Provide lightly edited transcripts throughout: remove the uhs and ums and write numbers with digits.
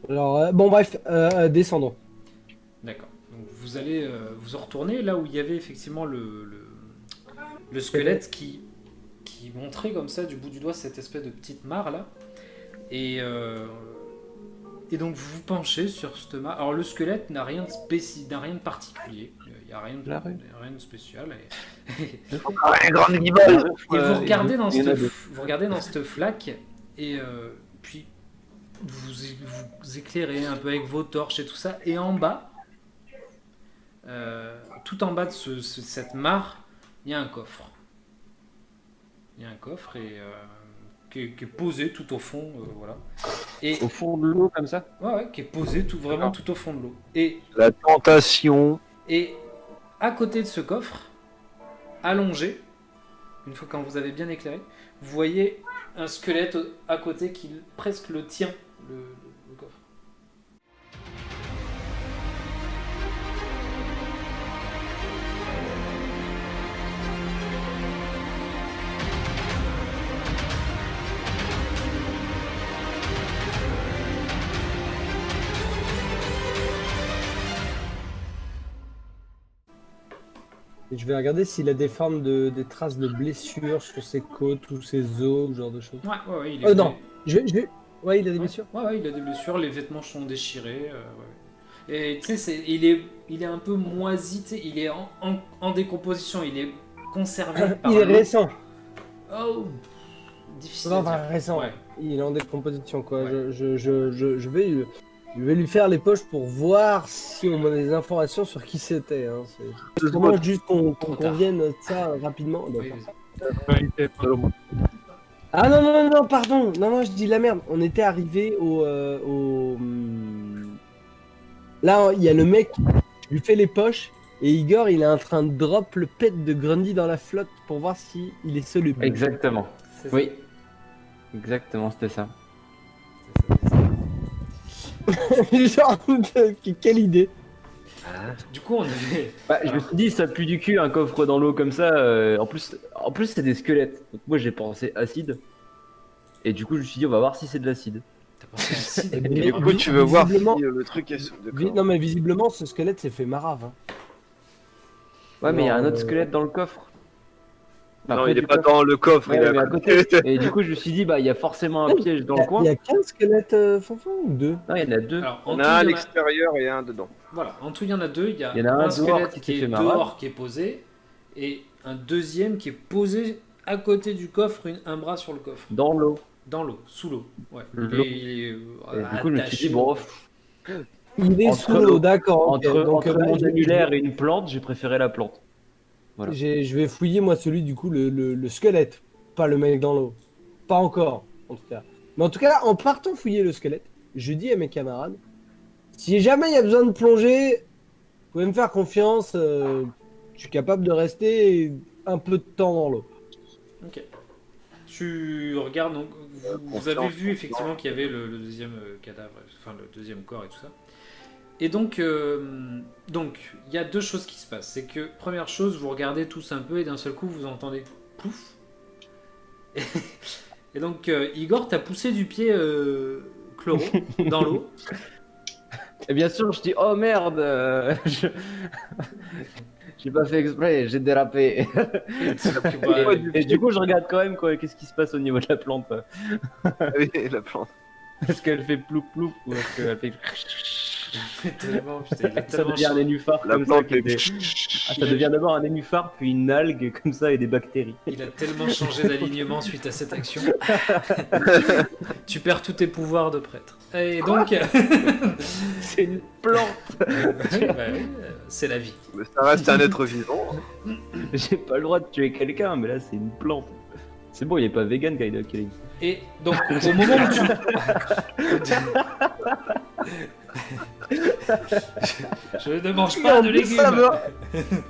Alors, bon, bref, descendons. D'accord. Donc vous allez vous en retourner là où il y avait effectivement le squelette qui montrait comme ça du bout du doigt cette espèce de petite mare là. Et, euh, et donc vous vous penchez sur cette mare. Alors le squelette n'a rien de n'a rien de particulier. Il n'y a rien La rue. rien de spécial. Un grand guibole. Et vous regardez dans il y en a cette, deux. vous regardez dans cette flaque et puis vous éclairez un peu avec vos torches et tout ça. Et en bas, tout en bas de cette mare, il y a un coffre. Il y a un coffre qui est posé tout au fond, voilà. Et Au fond de l'eau, comme ça. ouais, qui est posé vraiment tout au fond de l'eau. La tentation. Et à côté de ce coffre, allongé, une fois quand vous avez bien éclairé, vous voyez un squelette à côté qui presque le tient, le coffre. Et je vais regarder s'il a des formes des traces de blessures sur ses côtes ou ses os, ce genre de choses. Ouais, il est Non, ouais, il a des blessures. Ouais, il a des blessures, les vêtements sont déchirés. Ouais. Et tu sais, il est un peu moisi, tu sais, il est en décomposition, il est conservé par Il est l'eau. récent. Oh, difficile Non, à enfin, dire. récent. Ouais. Il est en décomposition, quoi. Ouais. Je vais lui faire les poches pour voir si on a des informations sur qui c'était. Hein. C'est vraiment juste qu'on convienne de ça rapidement. Oui, D'accord. vas-y. Ah non, non, non, pardon. Non, non, je dis la merde. On était arrivé Là, il y a le mec, je lui fais les poches, et Igor, il est en train de drop le pet de Grundy dans la flotte pour voir si il est soluble. Exactement. C'est ça. Oui. Exactement, c'était ça. Genre, quelle idée. Du coup, on est. Bah, je me suis dit, ça pue du cul un coffre dans l'eau comme ça. En plus, c'est des squelettes. Donc moi, j'ai pensé acide. Et du coup, je me suis dit, on va voir si c'est de l'acide. T'as pensé à acide. Mais Du coup, tu veux voir si visiblement- le truc est sous le corps. Non, mais visiblement, ce squelette s'est fait marave. Hein. Ouais, mais il y a un Non, autre squelette dans le coffre. Enfin, Non, près il est du pas coffre. dans le coffre, Ouais, il est mais à à côté. côté. Et du coup, je me suis dit, bah, il y a forcément un piège dans le Il coin. y a 15 squelettes, Fanfan, ou 2? Non, il y en a deux. Alors, en On tout, a un à il y en a- l'extérieur et un dedans. Voilà, en tout, il y en a deux. Il y a Il y en a un un dehors squelette qui qui s'est est fait marave. dehors, qui est posé, et un deuxième qui est posé à côté du coffre, un bras sur le coffre. Dans l'eau. Dans l'eau, sous l'eau. Ouais. L'eau. Il est, Et du coup, je me suis dit, bon, Il est Entre sous l'eau, d'accord. ok. entre, Donc, entre bah, mon je- annulaire et une plante, j'ai préféré la plante. Voilà. je vais fouiller, moi, celui, du coup, le squelette. Pas le mec dans l'eau. Pas encore, en tout cas. Mais en tout cas, en partant fouiller le squelette, je dis à mes camarades, si jamais il y a besoin de plonger, vous pouvez me faire confiance. Je suis capable de rester un peu de temps dans l'eau. Ok. Tu regardes, donc, vous avez vu effectivement qu'il y avait le deuxième cadavre, enfin le deuxième corps et tout ça. Et donc, il y a deux choses qui se passent. C'est que, première chose, vous regardez tous un peu et d'un seul coup, vous entendez plouf. Et donc, Igor, t'as poussé du pied Chloro dans l'eau. Et bien sûr, je dis, oh merde, j'ai pas fait exprès, j'ai dérapé. Et du coup, je regarde quand même quoi, qu'est-ce qui se passe au niveau de la plante. Oui, la plante. Est-ce qu'elle fait ploup ploup ou est-ce qu'elle fait. Tellement, putain, il est Ça tellement devient un nénuphar La comme ça. plante qui était- Ah, ça devient d'abord un nénuphar, puis une algue comme ça et des bactéries. Il a tellement changé d'alignement suite à cette action. Tu perds tous tes pouvoirs de prêtre. Et donc, C'est une plante. bah oui, c'est la vie. Mais ça reste un être vivant. J'ai pas le droit de tuer quelqu'un, mais là, c'est une plante. C'est bon, il est pas vegan, Kaido. Et donc, au moment où tu... Je ne mange pas de légumes.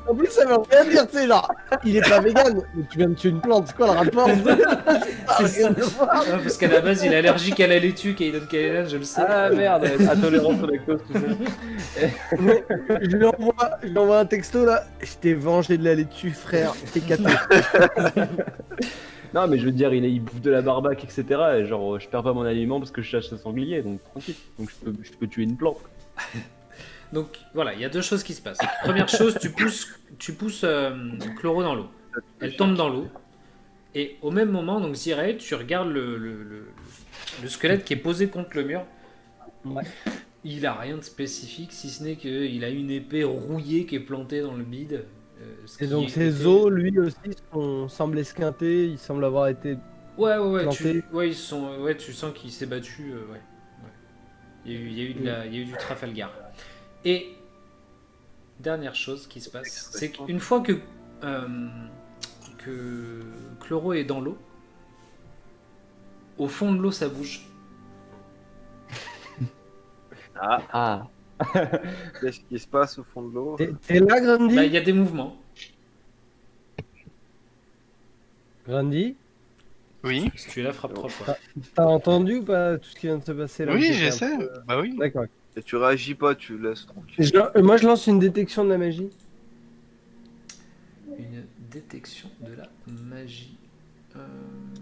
En plus, ça veut rien dire, tu sais, genre, il est pas vegan, mais tu viens de tuer une plante, c'est quoi le rapport? C'est ça. Ah, parce qu'à la base, il est allergique à la laitue, Kaiden Kaelan, je le sais. Ah merde, intolérance au lactose, tout ça. Je lui envoie un texto là, je t'ai vengé de la laitue, frère, t'es caté. Non, mais je veux dire, il bouffe de la barbaque, etc. Et genre, je perds pas mon aliment parce que je cherche un sanglier, donc tranquille. Donc je peux tuer une plante. Donc voilà, il y a deux choses qui se passent. Première chose, tu pousses Chloro dans l'eau. Elle tombe dans l'eau. Et au même moment, donc Zirae, tu regardes le squelette qui est posé contre le mur. Ouais. Il a rien de spécifique, si ce n'est qu'il a une épée rouillée qui est plantée dans le bide. Et donc ses os, lui aussi, semblent esquintés, il semble avoir été... Ouais, plantés. ouais, ils sont, ouais, tu sens qu'il s'est battu. Ouais. Il y a eu du Trafalgar. Et dernière chose qui se passe, c'est qu'une fois que Chloro est dans l'eau, au fond de l'eau ça bouge. Ah, Ah, qu'est-ce qui se passe au fond de l'eau? T'es là, Grundy? Bah, il y a des mouvements. Grundy, Oui, Si tu es là, frappe 3 fois. t'as entendu ou pas tout ce qui vient de se passer là? oui, J'étais un j'essaie. peu- Bah oui. D'accord. Et tu réagis pas, tu laisses tranquille. Moi, je lance une détection de la magie. Une détection de la magie.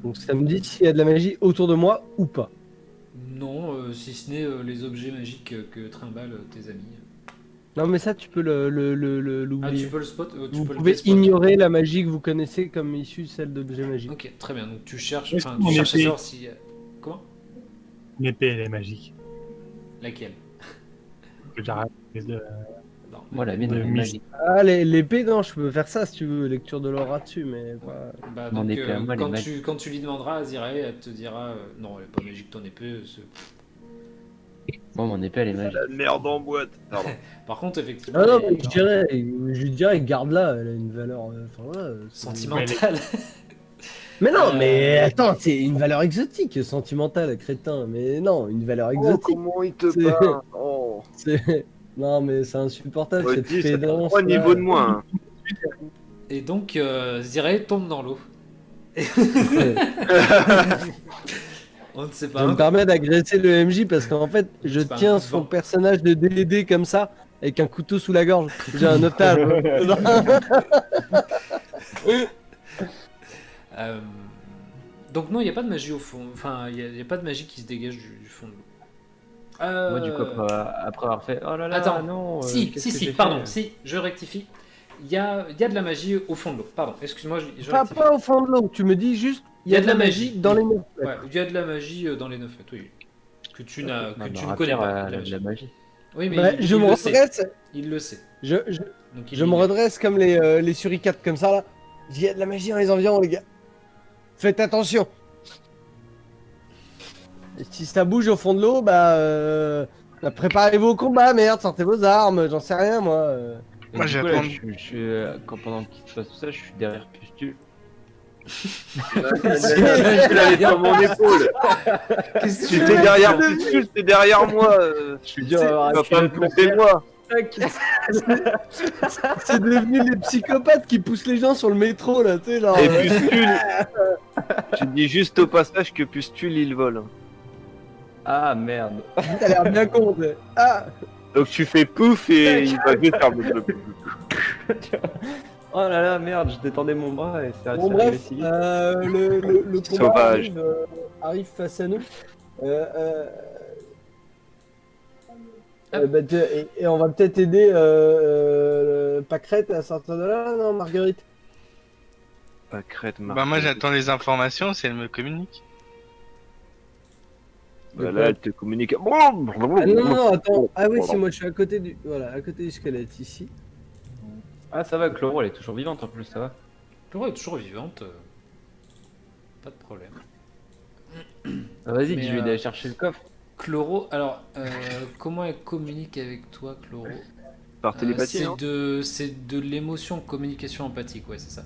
Donc ça me dit s'il y a de la magie autour de moi ou pas. Non, si ce n'est les objets magiques que trimballent tes amis. Non, mais ça, tu peux Ah, l'oublier. tu peux le spot tu Vous peux le pouvez déspot. ignorer la magie que vous connaissez comme issue celle d'objets magiques. Ok, très bien. Donc tu cherches, Est-ce enfin, qu'on tu cherches à était- savoir si. Comment? Une épée, elle est magique. Laquelle? Que j'arrête de... Non. moi la mienne De elle est mise. magique. Ah, l'épée, non, je peux faire ça si tu veux, lecture de l'aura dessus, mais pas... Bah, Mon donc, épée à moi, elle est quand tu lui demanderas à Zirae, elle te dira non, elle est pas magique ton épée. Moi mon épée elle est magique. La merde en boîte. Pardon. Par contre, effectivement, Ah non, elle mais est je lui dirais, garde-la, elle a une valeur... Enfin, voilà, c'est- sentimentale. Mais non, mais Euh, attends, c'est une valeur exotique, sentimentale, crétin. Mais non, une valeur Oh, exotique. comment il te C'est- parle? Oh. Non, mais c'est insupportable, Ouais, cette dis, ça fait pédance. 3 niveaux de moins. Hein. Et donc, Zirae tombe dans l'eau. On ne sait pas. Je me permets d'agresser le MJ parce qu'en fait, je C'est pas un tiens coup de son vent. personnage de DD comme ça, avec un couteau sous la gorge. J'ai un otage. Donc non, il n'y a pas de magie au fond. Enfin, il n'y a pas de magie qui se dégage du fond de l'eau. Moi du coup après avoir fait oh là là Attends, non. si, qu'est-ce que si, j'ai pardon, fait si, je rectifie. Il y a de la magie au fond de l'eau. Pardon, excuse-moi, je Pas, rectifie. pas au fond de l'eau, tu me dis juste, il y a de la magie dans les murs. Ouais, il y a de la magie dans les 9 fêtes, oui. Que tu, Non, que tu bah, ne connais Raphaël, pas. elle a de la magie. Oui, mais Bah, il je me le sait. redresse, Il le sait. je Donc, il me ignore. redresse comme les suricates comme ça là. Il y a de la magie dans les environs, les gars. Faites attention. Et si ça bouge au fond de l'eau, bah, préparez-vous au combat, merde, sortez vos armes, j'en sais rien moi. Et Moi, du j'ai coup, là, attendu. je suis pendant qu'il se passe tout ça, je suis derrière Pustule. Je l'avais sur mon épaule. Qu'est-ce que Tu tu t'es veux derrière Pustule, t'es derrière moi. Je suis dur à avoir Tu vas pas me planter moi. C'est devenu les psychopathes qui poussent les gens sur le métro là, tu sais, genre. Et Pustule. Je dis juste au passage que Pustule il vole. Ah merde. T'as l'air bien con, tu sais. Ah. Donc tu fais pouf et il va juste faire bleu. Oh là là merde, je détendais mon bras et c'est Bon arrivé bref, si vite. le combat Sauvage. arrive face à nous. Hop. Et on va peut-être aider Pâquerette à sortir de là, non Marguerite? Pas crête, Bah moi j'attends les informations si elle me communique. Bah, là, elle te communique. Ah, non, attends. Ah oui, si moi je suis à côté du... Voilà, à côté du squelette, ici. Ah ça va, Chloro elle est toujours vivante en plus, ça va. Laura est toujours vivante. Pas de problème. Ah, vas-y, Mais, dis-lui d'aller chercher le coffre. Chloro, alors, comment elle communique avec toi, Chloro? Par télépathie, hein. C'est de l'émotion, communication empathique, ouais, c'est ça.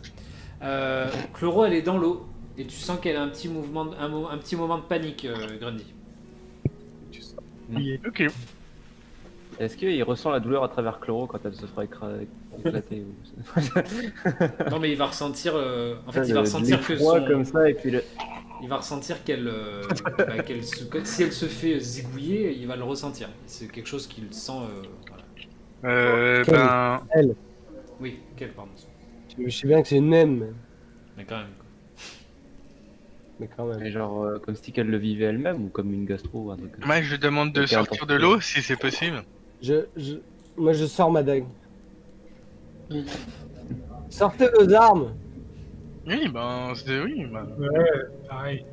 Chloro, elle est dans l'eau et tu sens qu'elle a un petit mouvement, un petit moment de panique, Grundy. Ok. Est-ce qu'il ressent la douleur à travers Chloro quand elle se fera éclater ou... Non, mais il va ressentir, en fait, il va ressentir que froid son, comme ça et puis le... il va ressentir si elle se fait zigouiller, il va le ressentir. C'est quelque chose qu'il sent. Voilà. Ben, Elle. Oui, quel pardon. Je sais bien que c'est une naine, mais... Mais quand même. mais quand même. Mais genre, comme si qu'elle le vivait elle-même ou comme une gastro ou un truc comme ça. Moi, je demande de Ok, sortir de l'eau si c'est possible. Moi, je sors ma dague. Sortez vos armes. Oui, ben, oui, ben, Ouais, pareil.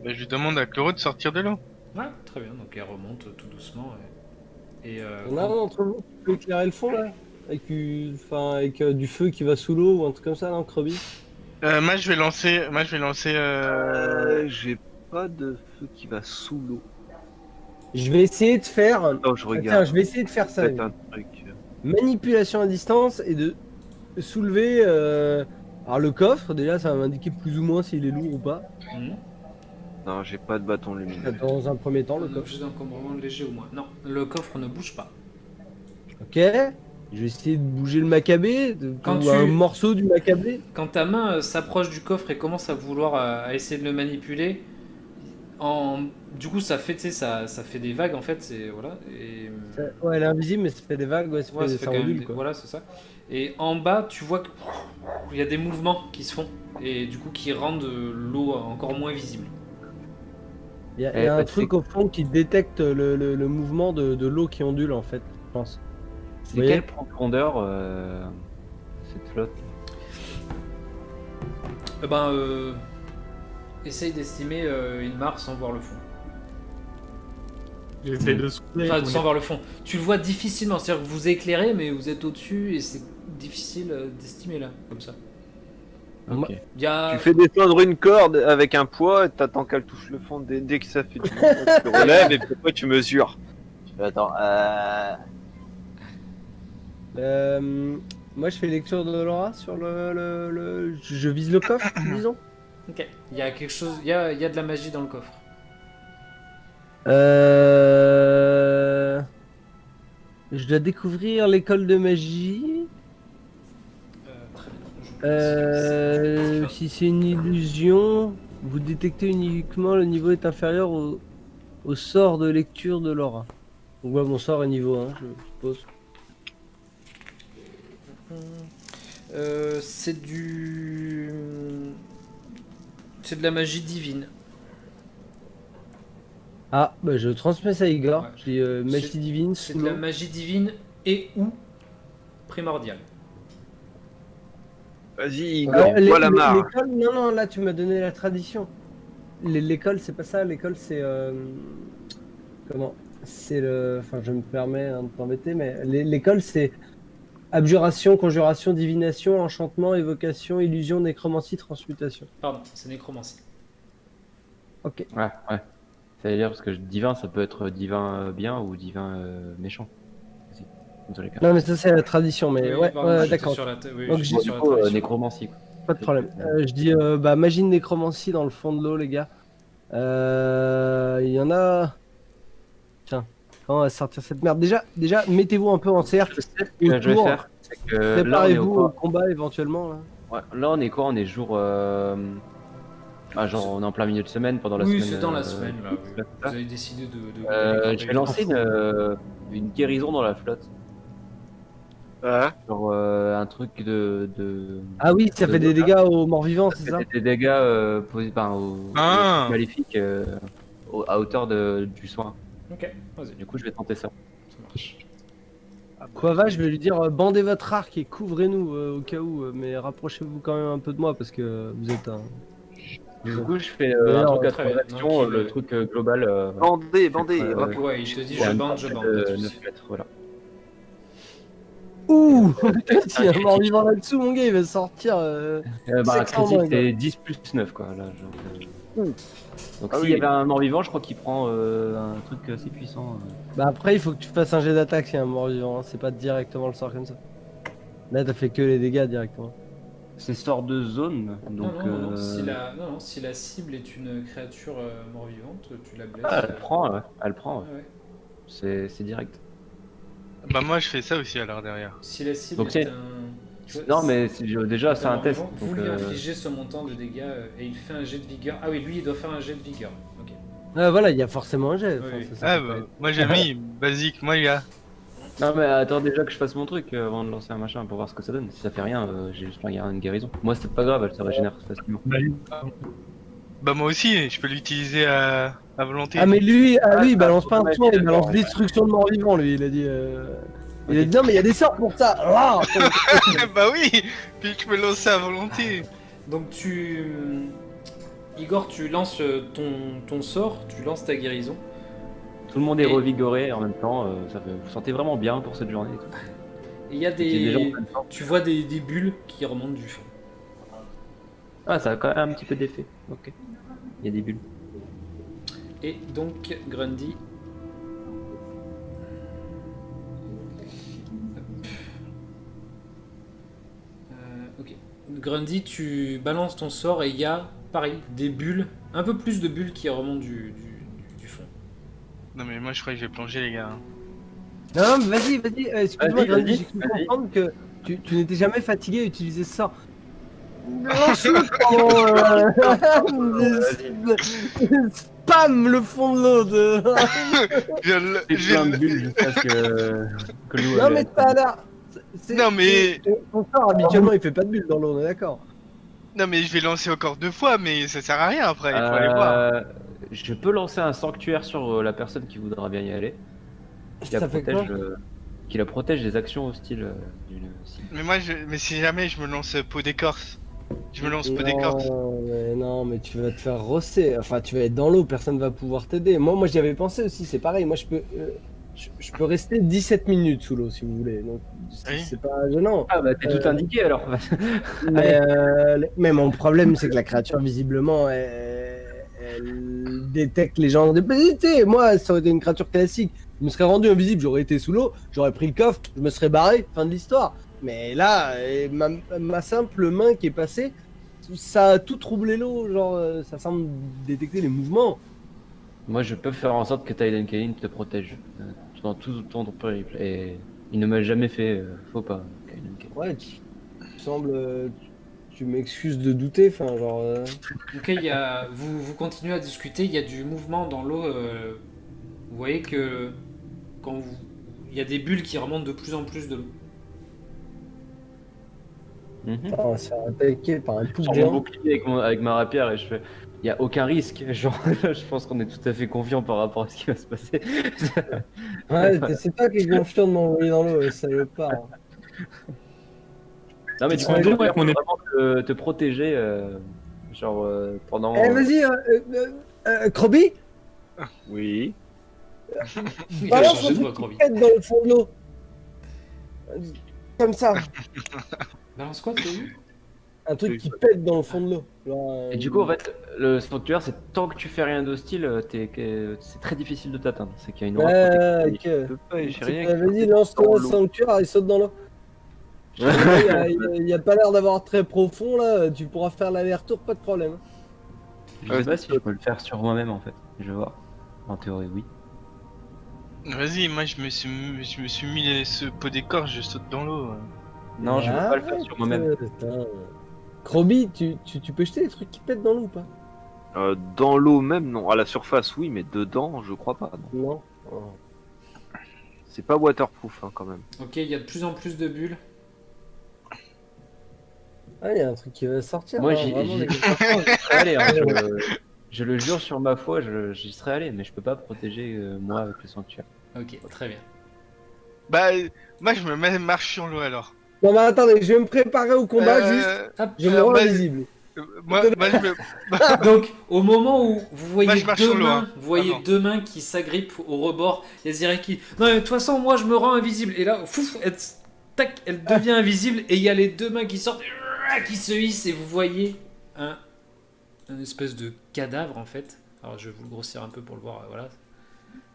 ben, je lui demande à Chloro de sortir de l'eau. Ouais, très bien. Donc elle remonte tout doucement. Et On a un d'entre vous qui peut éclairer le fond là avec du feu qui va sous l'eau ou un truc comme ça, non, Krubby? Moi, je vais lancer. J'ai pas de feu qui va sous l'eau. Je vais essayer de faire. Oh, je Tiens, regarde. je vais essayer de faire ça. Peut-être un truc. Manipulation à distance et de soulever. Alors le coffre, déjà, ça va m'indiquer plus ou moins s'il est lourd ou pas. Non, j'ai pas de bâton lumineux. Dans un premier temps, le un coffre. objet d'encombrement léger au moins. Non, le coffre ne bouge pas. Ok. Je vais essayer de bouger le macabé, Quand ou tu- un morceau du macabé. Quand ta main s'approche du coffre et commence à vouloir à essayer de le manipuler, du coup ça fait, tu sais, ça fait des vagues en fait, c'est voilà. Et Ouais, elle est invisible, mais ça fait des vagues, ouais, ça ouais, fait, ça fait ça quand même ondule, des- quoi. voilà, c'est ça. Et en bas, tu vois qu'il y a des mouvements qui se font et du coup qui rendent l'eau encore moins visible. Il y a un truc au fond qui détecte le mouvement de l'eau qui ondule, en fait, je pense. C'est Oui. quelle profondeur cette flotte? Essaye d'estimer une mare sans voir le fond. J'essaie de soulever. Enfin, sans voir le fond. Tu le vois difficilement, c'est-à-dire que vous éclairez, mais vous êtes au-dessus et c'est difficile d'estimer là, comme ça. Ok. Il y a... Tu fais descendre une corde avec un poids, et t'attends qu'elle touche le fond. Dès que ça fait du mouvement, tu relèves et puis après tu mesures. Tu fais, attends, Moi, je fais lecture de l'aura sur je vise le coffre, disons. Ok. Il y a quelque chose, il y a de la magie dans le coffre. Je dois découvrir l'école de magie. Très bien. Si c'est une illusion, vous détectez uniquement le niveau est inférieur au sort de lecture de l'aura. Donc ouais, mon sort est niveau 1, je suppose. C'est de la magie divine. Ah, bah je transmets ça à Igor. Ouais. Je dis magie C'est- divine C'est sous de la l'eau. magie divine et ou primordiale. vas-y, Igor, Euh, la mare. L'école, non, non, là tu m'as donné la tradition. L'école, c'est pas ça. L'école, c'est comment? C'est le. Enfin, je me permets de t'embêter, mais l'école, c'est abjuration, conjuration, divination, enchantement, évocation, illusion, nécromancie, transmutation. Pardon, c'est nécromancie. Ok. Ouais. Ça veut dire parce que divin, ça peut être divin bien ou divin méchant. Aussi, dans tous les cas. Non, mais ça, c'est la tradition, mais Oui, ouais, pardon, ouais, j'étais d'accord. sur la oui, Donc, j'étais Bon, sur du la coup, tradition. nécromancie, quoi. Pas de problème. Je dis magie de nécromancie dans le fond de l'eau, les gars. Il y en a. Tiens, comment on va sortir cette merde? Déjà, mettez-vous un peu en cercle. Je sais ce que je vais Autour. faire. C'est que là, on est Préparez-vous au au combat éventuellement. Là. Ouais, là, on est quoi? On est jour. Genre, on est en plein milieu de semaine pendant la Oui, semaine. c'est dans la semaine là. Oui. c'est Vous ça. avez décidé de Je vais lancer une guérison dans la flotte. Ouais. Genre un truc de. Ah oui, ça de- fait des dégâts aux morts vivants, c'est ça? Des dégâts aux Ah. maléfiques à hauteur du soin. Ok, vas-y, Du coup, je vais tenter ça. ça marche. Quoi va, je vais lui dire bandez votre arc et couvrez-nous au cas où, mais rapprochez-vous quand même un peu de moi parce que vous êtes un. Du coup, je fais D'ailleurs, un truc à très bien. transaction, Donc, le truc global. Bandé. Ouais, il te dit je bande, pas de soucis. 9 mètres, voilà. Ouh putain, s'il y a un mort vivant là-dessous, mon gars, il va sortir. Bah, 700 critique, dingue. c'est 10 plus 9, quoi. Là, donc, Ah s'il oui. y avait un mort vivant, je crois qu'il prend un truc assez puissant. Bah après, il faut que tu fasses un jet d'attaque s'il y a un mort vivant, hein. C'est pas directement le sort comme ça. Là, t'as fait que les dégâts directement. C'est sort de zone, donc. Non, si la cible est une créature mort-vivante, tu la blesses. Ah, elle prend, ouais. Elle prend, ouais. Ouais. C'est direct. Bah, moi, je fais ça aussi alors derrière. Si la cible Donc, est c'est- un... tu vois, Non, mais déjà, c'est un mort test. vivant, vous Donc, lui infligez ce montant de dégâts et il fait un jet de vigueur. Ah oui, lui, il doit faire un jet de vigueur. Ok. Ah voilà, il y a forcément un jet. Enfin, Oui. ça Ah, peut bah, pas être- moi j'ai mis basique, moi, gars. Non, mais attends déjà que je fasse mon truc avant de lancer un machin pour voir ce que ça donne. Si ça fait rien, j'ai juste pas une guérison. Moi, c'est pas grave, elle se régénère facilement. On a eu Bah moi aussi, je peux l'utiliser à volonté. Ah mais lui, il balance pas un ouais, soin, il d'accord, balance ouais. destruction de mort vivant lui, il a dit. Il a dit non mais il y a des sorts pour ça. Ah Bah oui, puis je peux le lancer à volonté. Donc Igor, tu lances ton sort, tu lances ta guérison. Tout le monde est Et- revigoré en même temps. Vous vous sentez vraiment bien pour cette journée. Et tout. Et il y a C'est des gens en des... pleine forme. Tu vois des bulles qui remontent du fond. Ah, ça a quand même un petit peu d'effet. Ok. Il y a des bulles. Et donc, Grundy... Ok. Grundy, tu balances ton sort et il y a, pareil, des bulles, un peu plus de bulles qui remontent du fond. Non mais moi je crois que je vais plonger les gars. Non mais vas-y, excuse-moi Vas-y, Grandi, vas-y, j'ai cru vas-y. comprendre que tu n'étais jamais fatigué à utiliser ce sort. Lance-le pendant, spam le fond de l'eau de... C'est plein de bulles jusqu'à ce que l'eau. Non mais ça a l'air... Non, mais- Ton sort habituellement il fait pas de bulles dans l'eau, on est d'accord. Non mais je vais lancer encore 2 fois, mais ça sert à rien après, il faut aller voir. Je peux lancer un sanctuaire sur la personne qui voudra bien y aller. Qui la Ça fait quoi protège, qui la protège des actions hostiles d'une cible. Mais si jamais je me lance peau d'écorce. Je me lance peau d'écorce. Non mais tu vas te faire rosser, enfin tu vas être dans l'eau, personne va pouvoir t'aider. Moi j'y avais pensé aussi, c'est pareil, moi je peux rester 17 minutes sous l'eau si vous voulez, donc Oui. c'est pas gênant. Ah bah t'es tout indiqué alors. Mais mon problème, c'est que la créature, visiblement, elle détecte les gens de pénité. Moi, ça aurait été une créature classique. Je me serais rendu invisible, j'aurais été sous l'eau, j'aurais pris le coffre, je me serais barré, fin de l'histoire. Mais là, ma simple main qui est passée, ça a tout troublé l'eau. Genre, ça semble détecter les mouvements. Moi je peux faire en sorte que Tyden Kaelin te protège dans tout ton périple. Et il ne m'a jamais fait faux pas. Tyden Kaelin. Ouais, tu sembles. Tu m'excuses de douter, enfin, genre. Ok, vous continuez à discuter, il y a du mouvement dans l'eau. Vous voyez que il y a des bulles qui remontent de plus en plus de l'eau. Mhm. On va se faire attaquer par un Je pouce sors mon géant. bouclier avec ma rapière et je fais. Il n'y a aucun risque. Genre, je pense qu'on est tout à fait confiant par rapport à ce qui va se passer. Ouais, c'est toi qui es confiant de m'envoyer dans l'eau, salopard. Non mais Tu du te coup, rends je compte vais qu'on est- vraiment te protéger, genre pendant. Eh, vas-y, Krobi, Oui. Il a balance changé un de voix, truc Krobi. qui pète dans le fond de l'eau. Comme ça, Balance quoi, t'as vu? un truc qui pète dans le fond de l'eau. Genre, Et du coup, en fait, le sanctuaire, c'est tant que tu fais rien d'hostile, c'est très difficile de t'atteindre. C'est qu'il y a une aura Ouais, protectrice. ok. Je peux pas, j'ai rien. Vas-y, lance-toi dans le l'eau. sanctuaire et saute dans l'eau. Il y a pas l'air d'avoir très profond là, tu pourras faire l'aller-retour, pas de problème. Je sais pas si je peux le faire sur moi-même en fait. Je vais voir. En théorie, oui. Vas-y, moi je me suis mis ce pot d'écorce, je saute dans l'eau. Non, je veux pas le faire sur moi-même. Krobi, tu peux jeter des trucs qui pètent dans l'eau ou pas? Dans l'eau même, non. À la surface, oui, mais dedans, je crois pas. Non. Non. Oh. C'est pas waterproof hein, quand même. Ok, il y a de plus en plus de bulles. Ah, il y a un truc qui va sortir. Moi, hein, j'y vraiment, les gars. serais allé. Hein, je le jure sur ma foi, j'y serais allé, mais je peux pas protéger moi avec le sanctuaire. Ok, très bien. Bah, moi je me mets marche sur l'eau alors. Non, mais attendez, je vais me préparer au combat juste. Hop. Je me rends vas-y. invisible. Moi je me... Donc, au moment où vous voyez je marche deux sur l'eau, mains, hein. vous voyez Pardon. deux mains qui s'agrippent au rebord, il y a Zira qui... Non, mais de toute façon, moi, je me rends invisible. Et là, fouf, tac, elle devient invisible. Et il y a les deux mains qui sortent, qui se hissent. Et vous voyez un espèce de cadavre, en fait. Alors, je vais vous le grossir un peu pour le voir. Voilà.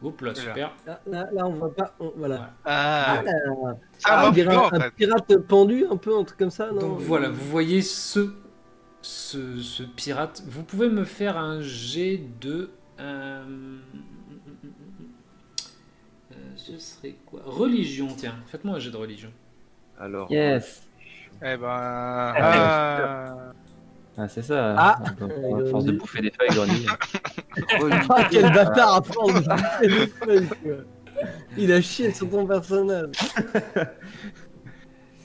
Oups, là, super. Là, on va pas. Voilà. Ah, Ah, c'est un on mort dirait vivant en un fait. pirate pendu, un peu, un truc comme ça, non? Donc voilà, vous voyez ce pirate. Vous pouvez me faire un jet de... ce serait quoi? Religion, tiens. Faites-moi un jet de religion. Alors. Yes. Eh ben... Ah, Ah, c'est ça. Ah. Donc, à force de bouffer des feuilles, Grenier. Ah, quel bâtard à prendre des feuilles, quoi. Il a chié sur ton personnage.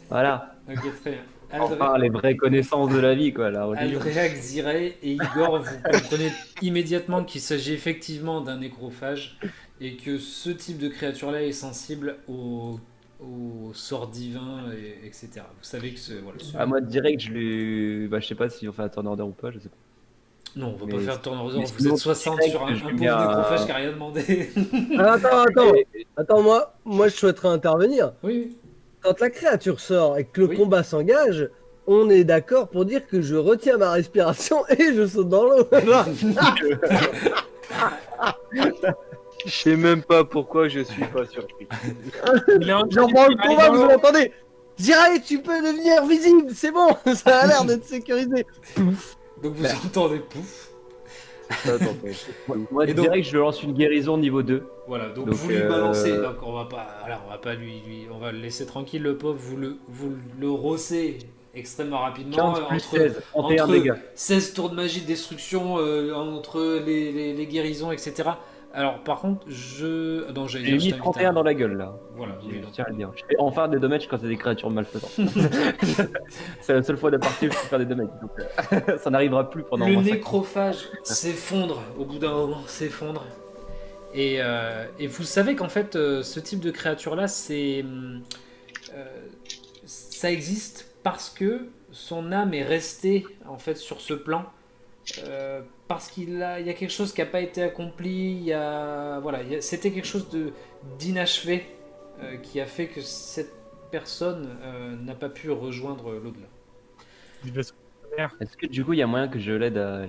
Voilà. Ok, très bien. Enfin, les vraies connaissances de la vie, quoi, la religion. Aldréac, Ziray et Igor, vous comprenez immédiatement qu'il s'agit effectivement d'un nécrophage et que ce type de créature-là est sensible au sort divin, etc. Vous savez que c'est... Voilà, Ah, moi, direct, je lui. Bah, je sais pas si on fait un turn order ou pas, je sais pas. non, on va Mais- pas faire de tourneur mais vous sinon, êtes 60 direct, sur un je lui pauvre mets un- nécrophage qui a rien demandé. Ah, attends, moi je souhaiterais intervenir. Oui, Quand la créature sort et que le Oui. combat s'engage, on est d'accord pour dire que je retiens ma respiration et je saute dans l'eau. Je sais même pas pourquoi je suis pas surpris. Il est en train Genre de pendant le tirer combat, dans vous l'eau. l'entendez. Ziray, tu peux devenir visible, c'est bon, ça a l'air d'être sécurisé. donc vous entendez pouf. Attends, Moi, Et donc- direct, je lance une guérison niveau 2. Voilà, donc, Donc, vous lui balancez. Donc on va pas on va le laisser tranquille le pauvre. Vous le rossez extrêmement rapidement. 15 plus entre 16, 31 entre dégâts. 16 tours de magie de destruction entre les guérisons, etc. Alors par contre, non, j'allais J'ai dire, je mis t'invite 31 à- dans la gueule, là. Voilà, oui, Je donc- tiens à le dire. Je fais enfin des dommages quand c'est des créatures malfaisantes. C'est la seule fois de la partie où je peux faire des dommages. Donc, ça n'arrivera plus pendant Le 25 ans. nécrophage s'effondre au bout d'un moment, s'effondre. Et vous savez qu'en fait, ce type de créature-là, ça existe parce que son âme est restée en fait sur ce plan. Parce il y a quelque chose qui n'a pas été accompli. C'était quelque chose d'inachevé qui a fait que cette personne n'a pas pu rejoindre l'au-delà. Il va se- Est-ce que du coup, il y a moyen que je l'aide à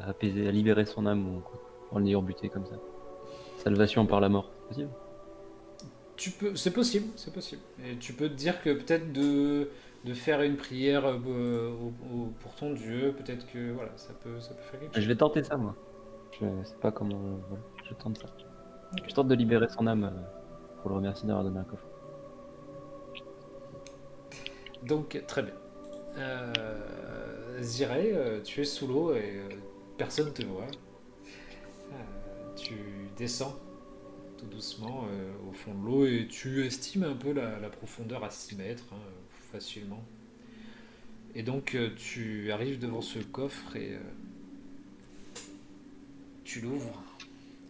apaiser, à libérer son âme ou quoi, en l'ayant buté comme ça? Salvation par la mort, c'est possible? C'est possible, c'est possible. Et tu peux te dire que peut-être de faire une prière pour ton Dieu, peut-être que voilà, ça peut faire quelque chose. Je vais tenter ça, moi. Je sais pas comment. Voilà, je tente ça. Je tente de libérer son âme pour le remercier d'avoir donné un coffre. Donc, très bien. Ziray, tu es sous l'eau et personne te voit. Tu descends tout doucement au fond de l'eau et tu estimes un peu la profondeur à 6 mètres, hein, facilement. Et donc, tu arrives devant ce coffre et tu l'ouvres.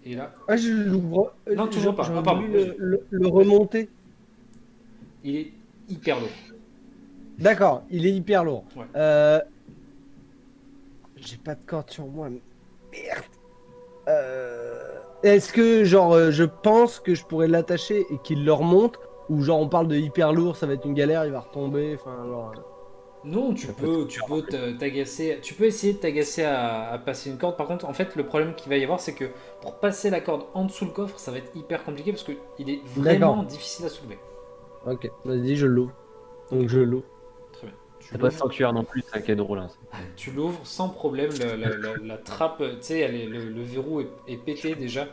Et là, Ah, je l'ouvre. Non, toujours pas. J'aurais Ah, pardon. voulu le remonter. il est hyper lourd. D'accord, il est hyper lourd. Ouais. J'ai pas de corde sur moi. Merde. Est-ce que, genre, je pense que je pourrais l'attacher et qu'il le remonte? Ou genre, on parle de hyper lourd, ça va être une galère, il va retomber. Enfin, genre. Non, tu peux t'agacer. Tu peux essayer de t'agacer à passer une corde. Par contre, en fait, le problème qu'il va y avoir, c'est que pour passer la corde en dessous le coffre, ça va être hyper compliqué parce qu'il est vraiment D'accord. difficile à soulever. Ok, vas-y, je l'ouvre. Donc, je l'ouvre. Très bien. Tu C'est pas l'ouvres. sanctuaire non plus, c'est un quai drôle. Hein. Tu l'ouvres sans problème, la trappe, tu sais, le verrou est pété déjà.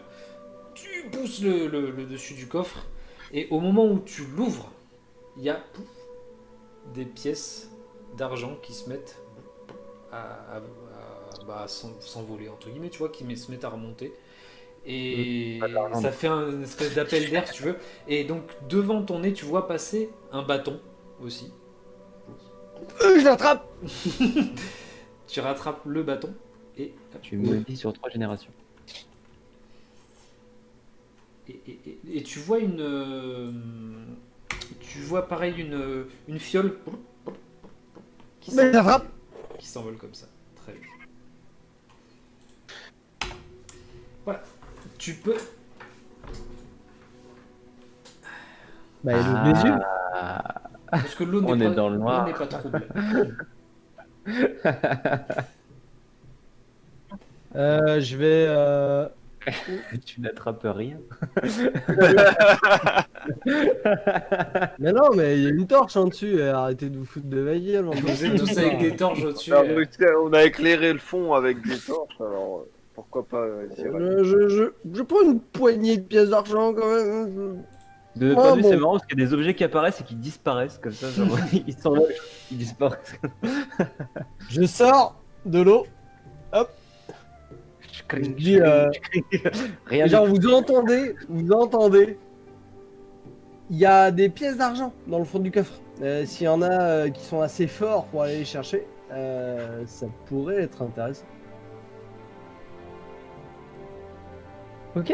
Tu pousses le dessus du coffre et au moment où tu l'ouvres, il y a pouf, des pièces d'argent qui se mettent à s'envoler, entre guillemets, tu vois, qui se mettent à remonter. Et Pas de l'argent, ça donc. fait une espèce d'appel d'air, si tu veux. Et donc, devant ton nez, tu vois passer un bâton aussi. Je l'attrape. Tu rattrapes le bâton et Tu modifies sur 3 générations. Et tu vois tu vois pareil une fiole qui Mais je l'attrape. s'envole comme ça. Très bien. Voilà. Tu peux. Bah, il ouvre les yeux. Parce que l'eau On n'est est pas, dans le noir. l'eau n'est pas trouble. Je vais. Tu n'attrapes rien. Mais non, mais il y a une torche en dessus. Arrêtez de vous foutre de ma gueule. Vous êtes tous avec des torches au-dessus. On a éclairé le fond avec des torches, alors pourquoi pas essayer. Je prends une poignée de pièces d'argent quand même. De notre Ah, point de vue, bon. c'est marrant parce qu'il y a des objets qui apparaissent et qui disparaissent comme ça. Genre, ils s'envolent, ils disparaissent. Je sors de l'eau. Je dis, Rien et du genre, vous entendez. Il y a des pièces d'argent dans le fond du coffre. S'il y en a qui sont assez forts pour aller les chercher, ça pourrait être intéressant. Ok.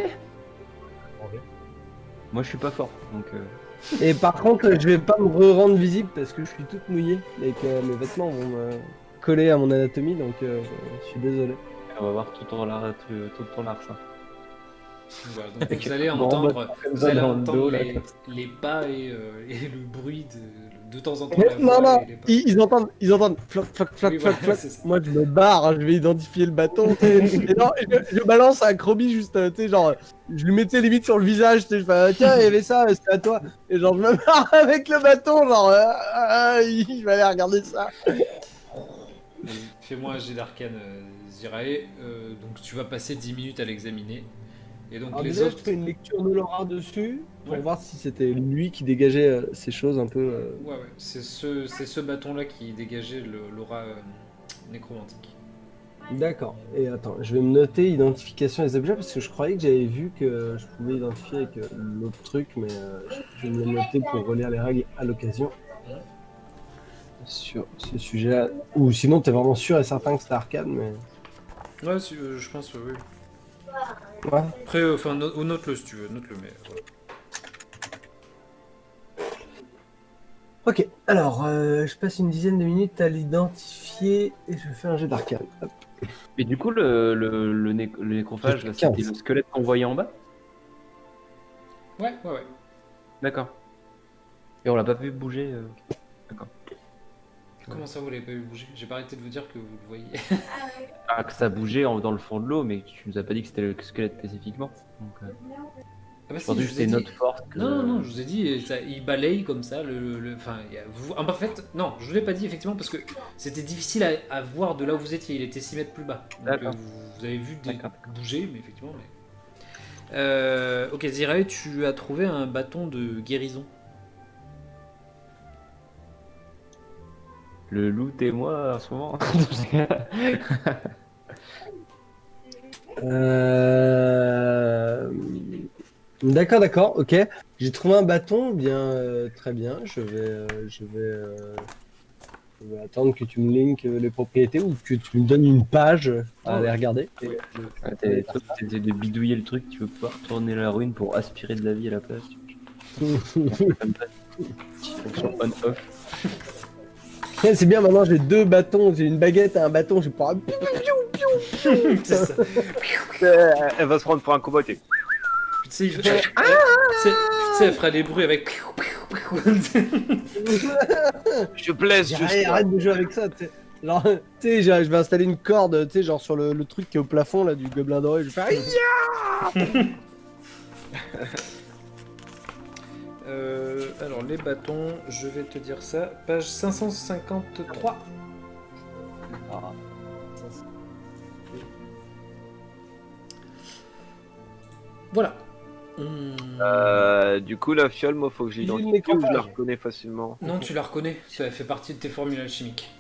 Moi, je suis pas fort, donc. Et par contre, je vais pas me re-rendre visible parce que je suis toute mouillée et que mes vêtements vont me coller à mon anatomie, donc je suis désolé. On va voir tout ton larcin. Voilà, donc Avec vous allez un grand entendre, bâton comme vous ça allez dans le entendre dos, là. les pas et le bruit de temps en temps. La Non, voix non, et les pas. ils entendent floc, floc, floc, Oui, floc, voilà, floc. c'est ça. Moi, je me barre, hein, je vais identifier le bâton. Et non, je balance un Croby juste, tu sais, genre, je lui mettais limite sur le visage, tu sais, je fais, tiens, il y avait ça, c'est à toi. Et genre, je me barre avec le bâton, genre, il va aller regarder ça. Allez, fais-moi un jet d'arcane, Zirae. Donc tu vas passer 10 minutes à l'examiner. Et donc Alors les déjà, autres. je fais une lecture de l'aura dessus pour Ouais. voir si c'était lui qui dégageait ces choses un peu. Ouais, c'est ce bâton-là qui dégageait l'aura nécromantique. D'accord. Et attends, je vais me noter identification des objets parce que je croyais que j'avais vu que je pouvais identifier avec l'autre truc, mais je vais me le noter pour relire les règles à l'occasion. Sur ce sujet-là. Ou sinon, t'es vraiment sûr et certain que c'est arcane, mais. Ouais, je pense, oui. Ouais. Après, enfin, note-le si tu veux, note-le, mais voilà. Ok, alors je passe une dizaine de minutes à l'identifier et je fais un jet d'arcane. Hop. Et du coup, le nécrophage, là, J'ai 15. c'était le squelette qu'on voyait en bas? Ouais. D'accord. Et on l'a pas vu bouger. D'accord. Comment ça, vous l'avez pas vu bouger? J'ai pas arrêté de vous dire que vous le voyez. Ah, que ça bougeait dans le fond de l'eau, mais tu nous as pas dit que c'était le squelette spécifiquement. Donc, Ah bah je si, pensais que je vous ai c'était dit. notre force. que- Non, je vous ai dit, il balaye comme ça, enfin, en fait, non, je vous l'ai pas dit effectivement parce que c'était difficile à voir de là où vous étiez, il était 6 mètres plus bas. Donc D'accord. vous avez vu D'accord. bouger, mais effectivement, ok, Zirae, tu as trouvé un bâton de guérison. Le loup et moi en ce moment. D'accord, ok. J'ai trouvé un bâton, bien, très bien. Je vais attendre que tu me linkes les propriétés ou que tu me donnes une page à aller regarder. Et Ouais, toi, t'essaies de bidouiller le truc, tu veux pouvoir tourner la ruine pour aspirer de la vie à la place. Comme ça. Petite fonction on-off. C'est bien, maintenant j'ai deux bâtons, j'ai une baguette et un bâton, je vais pouvoir. C'est ça. Elle va se prendre pour un cowboy. t'es- Tu sais, tu sais, elle fera des bruits avec. Je blesse, je Arrête, arrête de jouer avec ça, tu sais. Genre, tu sais, je vais installer une corde, tu sais, genre sur le truc qui est au plafond là du gobelin doré, je vais faire. Alors les bâtons, je vais te dire ça, page 553. Voilà. Du coup, la fiole, moi, faut que je Il est l'identifie ou je la nécrophage. reconnais facilement. Non, tu la reconnais, ça fait partie de tes formules alchimiques.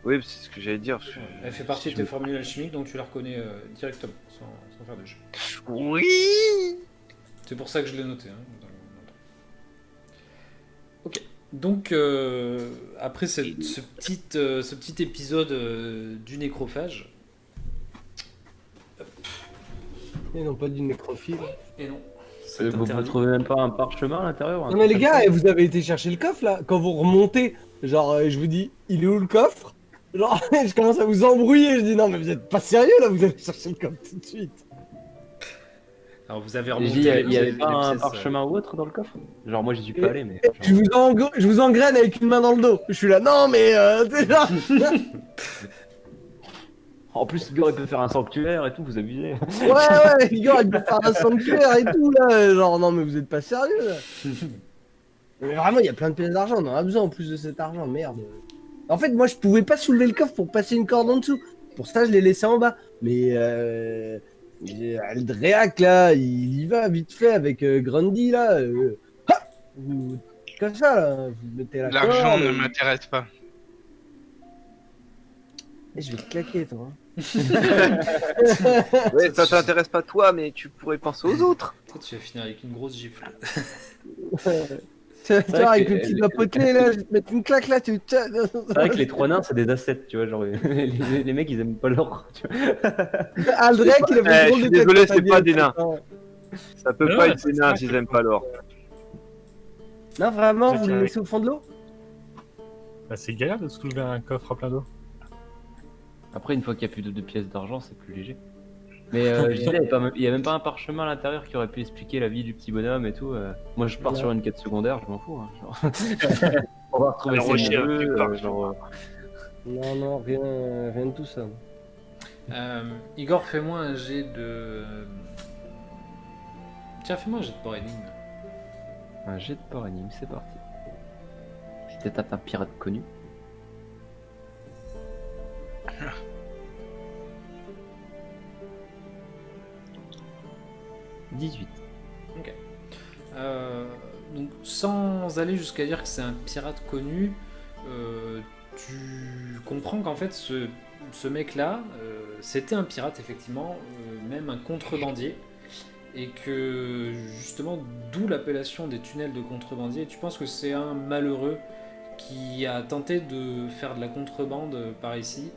Oui, c'est ce que j'allais dire. Elle fait partie de tes formules alchimiques, donc tu la reconnais directement, sans faire de jeu. Oui. C'est pour ça que je l'ai noté. Hein, ok. Donc, après ce petit épisode du nécrophage, Et non, pas du nécrophile. et non, c'est Vous interdit. trouvez même pas un parchemin à l'intérieur? un Non mais les truc gars, comme ça vous avez été chercher le coffre là. Quand vous remontez, genre, je vous dis, il est où le coffre? Genre, je commence à vous embrouiller. Je dis non mais vous êtes pas sérieux là, vous allez chercher le coffre tout de suite. Alors vous avez Et remonté je dis, il y avait les pas un pièces, parchemin ou autre dans le coffre? Genre, moi, j'y suis pas allé, mais. Je vous engraine avec une main dans le dos. Je suis là, non mais déjà. En plus, Igor, il peut faire un sanctuaire et tout, vous abusez. Ouais, Igor, il peut faire un sanctuaire et tout là. Genre, non mais vous êtes pas sérieux là. Mais vraiment, il y a plein de pièces d'argent. On en a besoin en plus de cet argent, merde. En fait, moi, je pouvais pas soulever le coffre pour passer une corde en dessous. Pour ça, je l'ai laissé en bas. Mais Aldreac là, il y va vite fait avec Grundy là. Comme ça là, vous mettez la L'argent corde. ne m'intéresse pas. Et je vais te claquer toi. Ouais, ça t'intéresse pas toi, mais tu pourrais penser aux autres. Toi, tu vas finir avec une grosse gifle. Tu vois, vrai avec que- le petit doigt potelé, là, je vais te mettre une claque là, tu. C'est vrai que les 3 nains, c'est des assets, tu vois. Genre, les mecs, ils aiment pas l'or. Tu vois. Aldrich, il a Eh, fait je drôle suis de tête désolé, quand t'as c'est dit pas la des tête, nains. hein. Ça peut Mais pas ouais, être des c'est nains ça s'ils que- aiment pas l'or. Non, vraiment, C'est vous le carré. laissez au fond de l'eau? Bah, c'est galère de soulever un coffre à plein d'eau. Après, une fois qu'il n'y a plus de pièces d'argent, c'est plus léger. Mais je disais, il y a même pas un parchemin à l'intérieur qui aurait pu expliquer la vie du petit bonhomme et tout. Moi, je pars Ouais. sur une quête secondaire, je m'en fous. Hein, genre. On va retrouver Alors, ses recherche neveux, du genre, Non, rien de tout ça. Igor, fais-moi un jet de. Tiens, fais-moi un jet de port énigme. un jet de port énigme, c'est parti. Si t'es un pirate connu. « 18. Donc, sans aller jusqu'à dire que c'est un pirate connu, tu comprends qu'en fait, ce mec-là, c'était un pirate, effectivement, même un contrebandier, et que, justement, d'où l'appellation des tunnels de contrebandier. Tu penses que c'est un malheureux qui a tenté de faire de la contrebande par ici,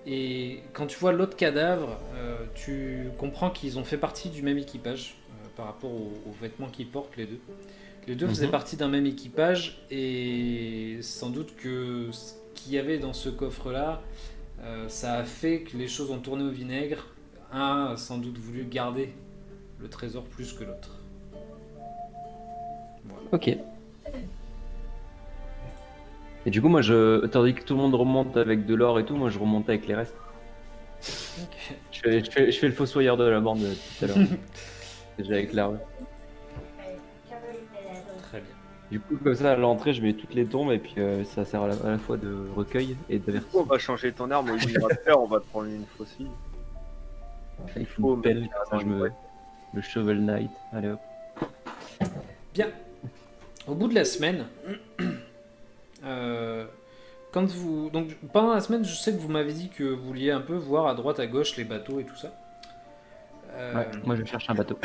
et quand tu vois l'autre cadavre, tu comprends qu'ils ont fait partie du même équipage par rapport aux vêtements qu'ils portent les deux. Les deux faisaient partie d'un même équipage et sans doute que ce qu'il y avait dans ce coffre-là, ça a fait que les choses ont tourné au vinaigre. Un a sans doute voulu garder le trésor plus que l'autre. Voilà. Ok. Et du coup, moi, tandis que tout le monde remonte avec de l'or et tout, moi, je remonte avec les restes. Ok. Je fais le fossoyeur de la bande tout à l'heure. Déjà avec l'arme. Très bien. Du coup, comme ça, à l'entrée, je mets toutes les tombes et puis ça sert à la fois de recueil et Du coup, on d'avertissement. va changer ton arme au lieu de faire, on va te prendre une faucille. Il faut faut une pelle, mettre comme ça, le Shovel Knight. Allez hop. Bien. Au bout de la semaine, quand vous donc pendant la semaine, je sais que vous m'avez dit que vous vouliez un peu voir à droite à gauche les bateaux et tout ça. Ouais, moi, je cherche un bateau.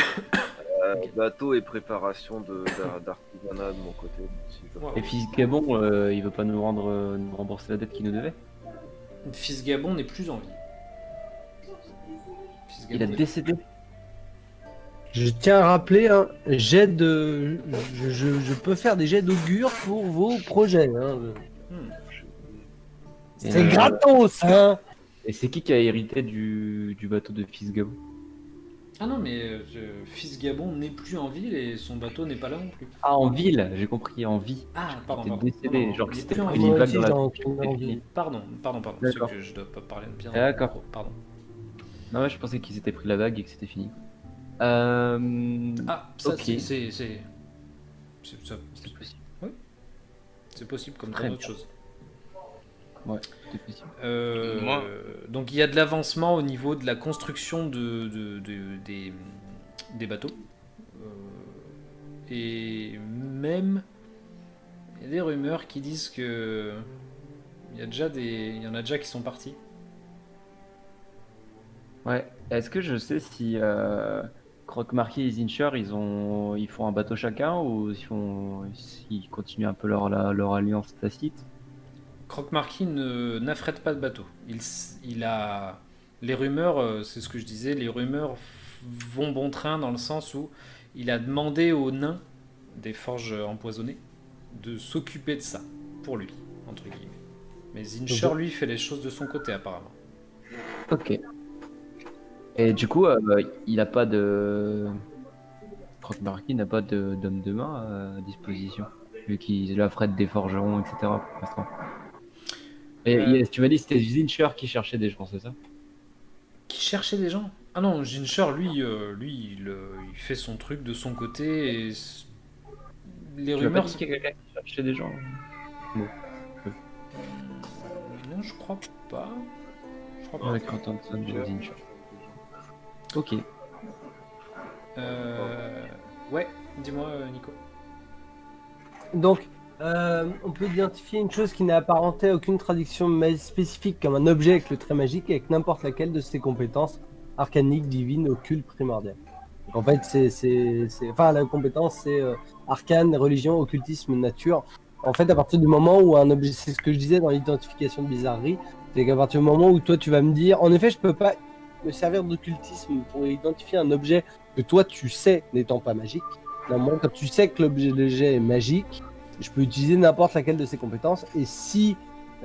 Bateau et préparation d'artisanat de mon côté. Si je Wow. Et fils Gabon, il veut pas nous rembourser la dette qu'il nous devait. Fils Gabon n'est plus en vie. Fils Il a Gabon est- décédé. Je tiens à rappeler, hein, je peux faire des jets d'augure pour vos projets. Hein. Hmm. Et, C'est gratos, hein. Et c'est qui a hérité du bateau de fils Gabon? Ah non, mais Fils Gabon n'est plus en ville et son bateau n'est pas là non plus. Ah, en ville, j'ai compris, en vie. Ah, pardon, Il était pardon. décédé, Non, non, genre il que est c'était plus en pris vie. une Moi vague aussi, dans la j'en- tête. j'en ai envie. Pardon, c'est D'accord. que je dois pas parler bien. D'accord. Trop, pardon. Non, ouais, je pensais qu'ils s'étaient pris la vague et que c'était fini. Ah, ça Ok. c'est ça- C'est possible. c'est possible comme Très tant bien. d'autres choses. Ouais, c'est possible. Moi- Donc il y a de l'avancement au niveau de la construction des bateaux. Et même il y a des rumeurs qui disent que il y en a déjà qui sont partis. Ouais, est-ce que je sais si Croque-Marquis et Zincher, ils font un bateau chacun ou s'ils continuent un peu leur alliance tacite? Croque-Marquis n'affrète pas de bateau. Il a les rumeurs, c'est ce que je disais, les rumeurs vont bon train dans le sens où il a demandé aux nains des forges empoisonnées de s'occuper de ça pour lui, entre guillemets. Mais Zincher lui fait les choses de son côté apparemment. Ok. Et du coup, il n'a pas de... Croque-Marquis n'a pas d'homme de main à disposition, vu qu'il affrète des forgerons, etc. pour l'instant. Et tu m'as dit que c'était Zincher qui cherchait des gens, c'est ça? Qui cherchait des gens? Ah non, Zincher lui, il fait son truc de son côté et les Tu m'as pas rumeurs. dit qu'il y a quelqu'un qui cherchait des gens? Bon. Non, je crois pas. Je crois pas. Avec Antonson de Zincher. Ok. Ouais, dis-moi, Nico. Donc, on peut identifier une chose qui n'est apparentée à aucune traduction spécifique comme un objet avec le trait magique avec n'importe laquelle de ses compétences arcaniques, divines, occultes, primordiales. en fait, enfin, la compétence, c'est arcane, religion, occultisme, nature. En fait, à partir du moment où un objet, c'est ce que je disais dans l'identification de bizarrerie, c'est qu'à partir du moment où toi, tu vas me dire, en effet, je peux pas me servir d'occultisme pour identifier un objet que toi, tu sais n'étant pas magique. Normalement, quand tu sais que l'objet est magique, je peux utiliser n'importe laquelle de ces compétences. Et si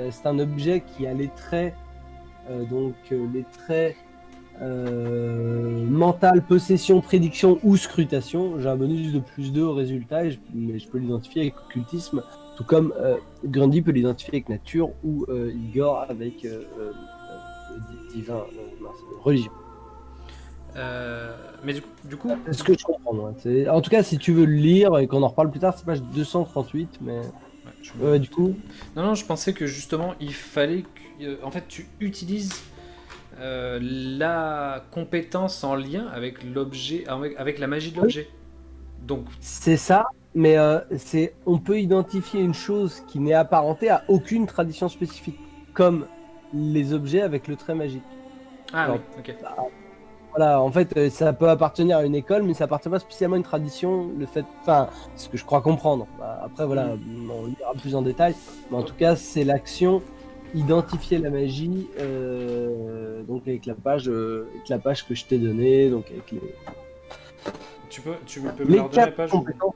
c'est un objet qui a les traits, les traits mental, possession, prédiction ou scrutation, j'ai un bonus de +2 au résultat, mais je peux l'identifier avec occultisme, tout comme Grundy peut l'identifier avec nature ou Igor avec divin, religion. Mais du coup, C'est ce que je comprends, moi. En tout cas, si tu veux le lire et qu'on en reparle plus tard, c'est page 238, mais ouais, je- du coup, non, je pensais que justement, il fallait que, en fait, tu utilises la compétence en lien avec l'objet, avec la magie de l'objet. Donc, c'est ça, mais on peut identifier une chose qui n'est apparentée à aucune tradition spécifique, comme les objets avec le trait magique. ah Alors, oui, ok. Voilà, en fait, ça peut appartenir à une école, mais ça appartient pas spécialement à une tradition. Enfin, ce que je crois comprendre. Après, voilà, on lira plus en détail, mais en tout cas, c'est l'action identifier la magie, donc avec la page que je t'ai donnée, donc avec Tu peux me les leur donner la 4 page compétences.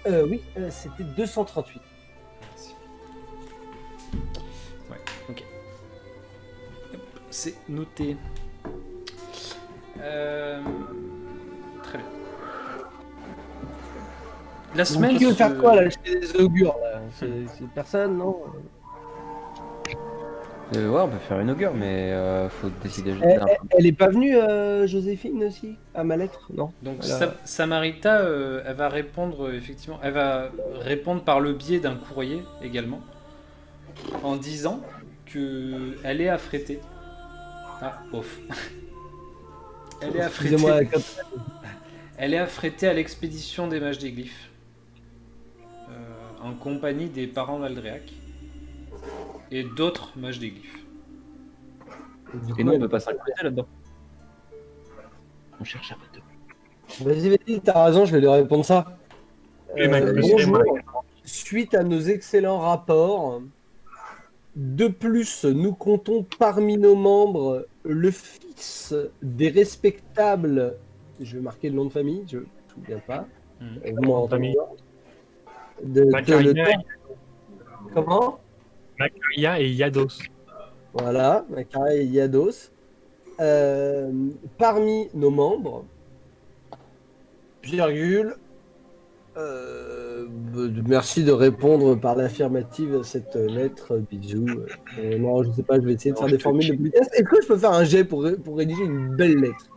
non Oui, c'était 238. Merci. Ouais, ok. Hop, c'est noté. Très bien. La Donc, semaine. qui veut se- faire quoi là? Jeter des augures là. C'est personne, non? Ouais, on peut faire une augure, mais faut décider. Elle est pas venue, Joséphine aussi, à ma lettre, non? Donc Voilà. Samarita, elle va répondre effectivement, elle va répondre par le biais d'un courrier également, en disant que elle est affrétée. Ah, off. Elle est Excusez-moi, affrétée. Elle est affrétée à l'expédition des mages des glyphes, en compagnie des parents d'Aldréac et d'autres mages des glyphes. Et nous, on peut pas s'incruster là-dedans. On cherche un bateau. Vas-y, t'as raison, je vais lui répondre ça. Et m'incruster, Bonjour. moi. Suite à nos excellents rapports, de plus, nous comptons parmi nos membres le fils des respectables. Je vais marquer le nom de famille, je ne me souviens pas. Mhm. Vous m'en Famille. entendez. Comment? Macaria et Yados. Voilà, Macaria et Yados. Parmi nos membres, virgule, merci de répondre par l'affirmative à cette lettre. Bisous. Non, je sais pas, je vais essayer de faire des formules de politesse. Est-ce que je peux faire un jet pour rédiger une belle lettre?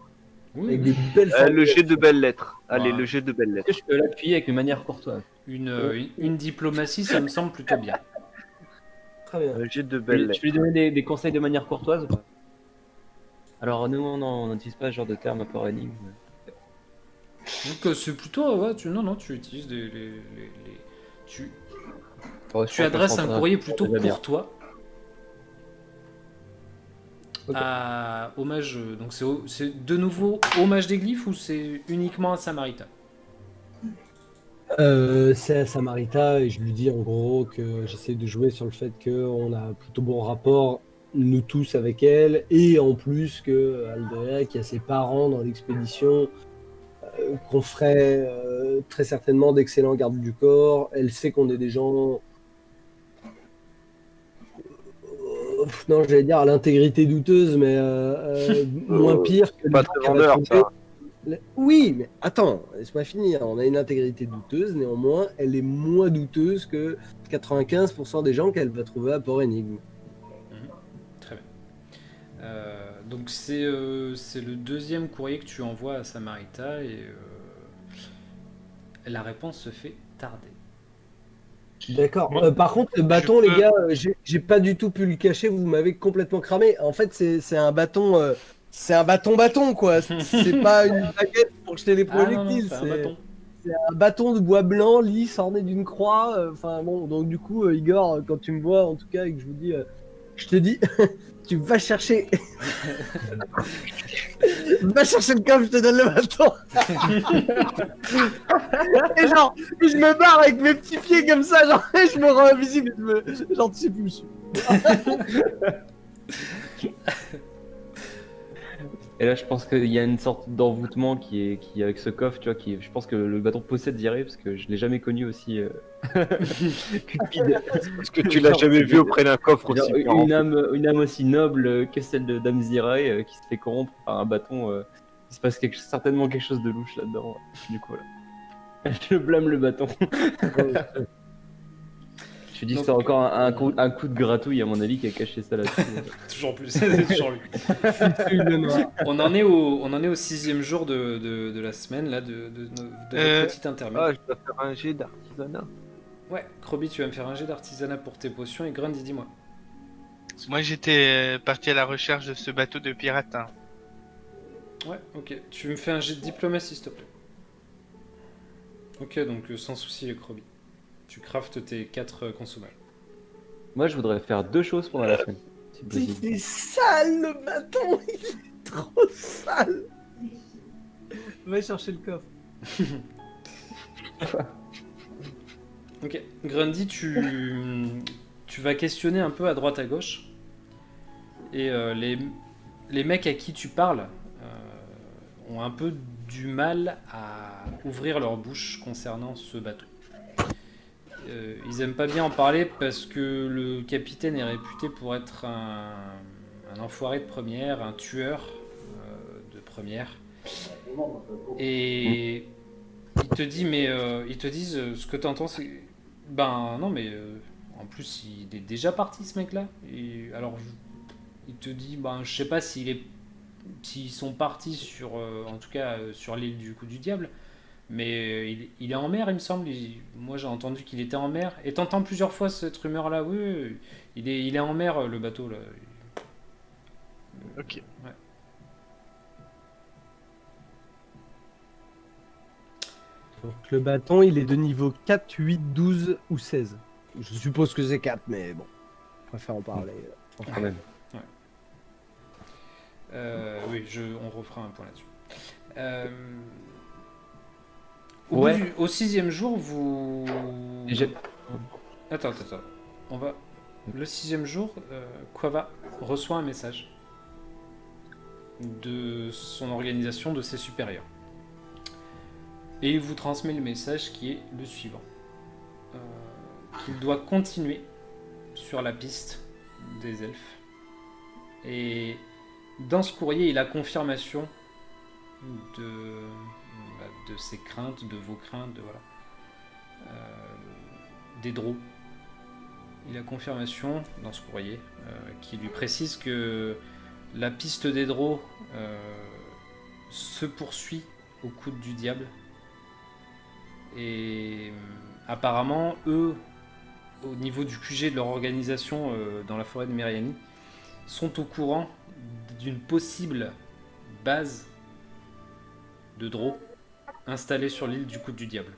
Oui, Avec des belles formules. Le jet de belles lettres. Allez, Ouais. le jet de belles lettres. Est-ce que je peux l'appuyer avec une manière courtoise? une diplomatie, ça me semble plutôt bien. Très bien. Le jet de Je belles peux lettres. lui donner des conseils de manière courtoise ou pas? Alors, nous, on n'utilise pas ce genre de terme à port énigme. Donc c'est plutôt, ouais, non, tu utilises tu Tu adresses un courrier plutôt déjà bien. courtois Ok. à hommage. Donc c'est de nouveau hommage des glyphes ou c'est uniquement à Samarita? C'est à Samarita et je lui dis en gros que j'essaie de jouer sur le fait qu'on a plutôt bon rapport, nous tous, avec elle, et en plus que Aldrea, qui a ses parents dans l'expédition, qu'on ferait très certainement d'excellents gardes du corps. Elle sait qu'on est des gens. Non, j'allais dire à l'intégrité douteuse, mais moins pire que les Pas gens très qui auraient vendeur, trouvé- ça. Oui, mais attends, laisse-moi finir. On a une intégrité douteuse, néanmoins, elle est moins douteuse que 95% des gens qu'elle va trouver à Port Énigme. Très bien. Donc c'est le deuxième courrier que tu envoies à Samarita et la réponse se fait tarder. D'accord. Moi, Par contre, le bâton, je les peux- gars, j'ai pas du tout pu le cacher. Vous m'avez complètement cramé. En fait, c'est un bâton. C'est un bâton, quoi. C'est pas une baguette pour jeter des Ah non, projectiles. c'est un c'est bâton. un bâton de bois blanc, lisse, orné d'une croix. Enfin bon, donc du coup, Igor, quand tu me vois, en tout cas, et que je vous dis, Je te dis, tu vas chercher. Va chercher le coffre, je te donne le bâton. Et genre, je me barre avec mes petits pieds comme ça, genre, et je me rends invisible. Genre, tu sais plus où je suis. Et là, je pense qu'il y a une sorte d'envoûtement qui est avec ce coffre, tu vois, je pense que le bâton possède Diré, parce que je l'ai jamais connu aussi cupide. Parce que tu l'as jamais vu auprès d'un coffre Genre, aussi grand. une âme aussi noble que celle de Dame Zirae qui se fait corrompre par un bâton. Il se passe certainement quelque chose de louche là-dedans. Du coup, là. Je blâme le bâton. Je dis que Donc, c'est encore un coup de gratouille, à mon avis, qui a caché ça là-dessus. Toujours plus, c'est toujours lui. On en est au 6e jour de la semaine, là, de notre petit intermède. Ah, je dois faire un jet d'artisanat. Ouais, Krobi, tu vas me faire un jet d'artisanat pour tes potions, et Grundy, dis-moi. Moi j'étais parti à la recherche de ce bateau de pirates. Hein. Ouais, ok. Tu me fais un jet de diplomatie, s'il te plaît. Ok, donc sans souci, Krobi. Tu craftes tes 4 consommables. Moi, je voudrais faire 2 choses pendant la semaine. si possible. Il est sale le bâton, il est trop sale. Va chercher le coffre. Ok, Grundy, tu vas questionner un peu à droite à gauche. Et les mecs à qui tu parles ont un peu du mal à ouvrir leur bouche concernant ce bateau. Ils aiment pas bien en parler parce que le capitaine est réputé pour être un enfoiré de première, un tueur de première. Et ils te disent ce que t'entends, c'est ben non mais en plus il est déjà parti ce mec-là. Et alors il te dit ben je sais pas s'ils sont partis sur en tout cas sur l'île du coup du diable. Mais il est en mer, il me semble. Moi, j'ai entendu qu'il était en mer. Et t'entends plusieurs fois cette rumeur-là. Oui, il est en mer, le bateau, là. Ok. Ouais. Donc le bâton, il est de niveau 4, 8, 12 ou 16. Je suppose que c'est 4, mais bon. Je préfère en parler. Quand même. Oui, on refera un point là-dessus. Ouais. Au 6e jour, vous... Et j'ai- Attends. Le 6e jour, Quava reçoit un message de son organisation, de ses supérieurs. Et il vous transmet le message qui est le suivant. Qu'il doit continuer sur la piste des elfes. Et dans ce courrier, il a confirmation de ses craintes, de vos craintes, des Drôs. Il a confirmation dans ce courrier qui lui précise que la piste des Drôs se poursuit au coude du diable. Et apparemment, eux, au niveau du QG de leur organisation dans la forêt de Mériani, sont au courant d'une possible base de Drôs installée sur l'île du coude du diable.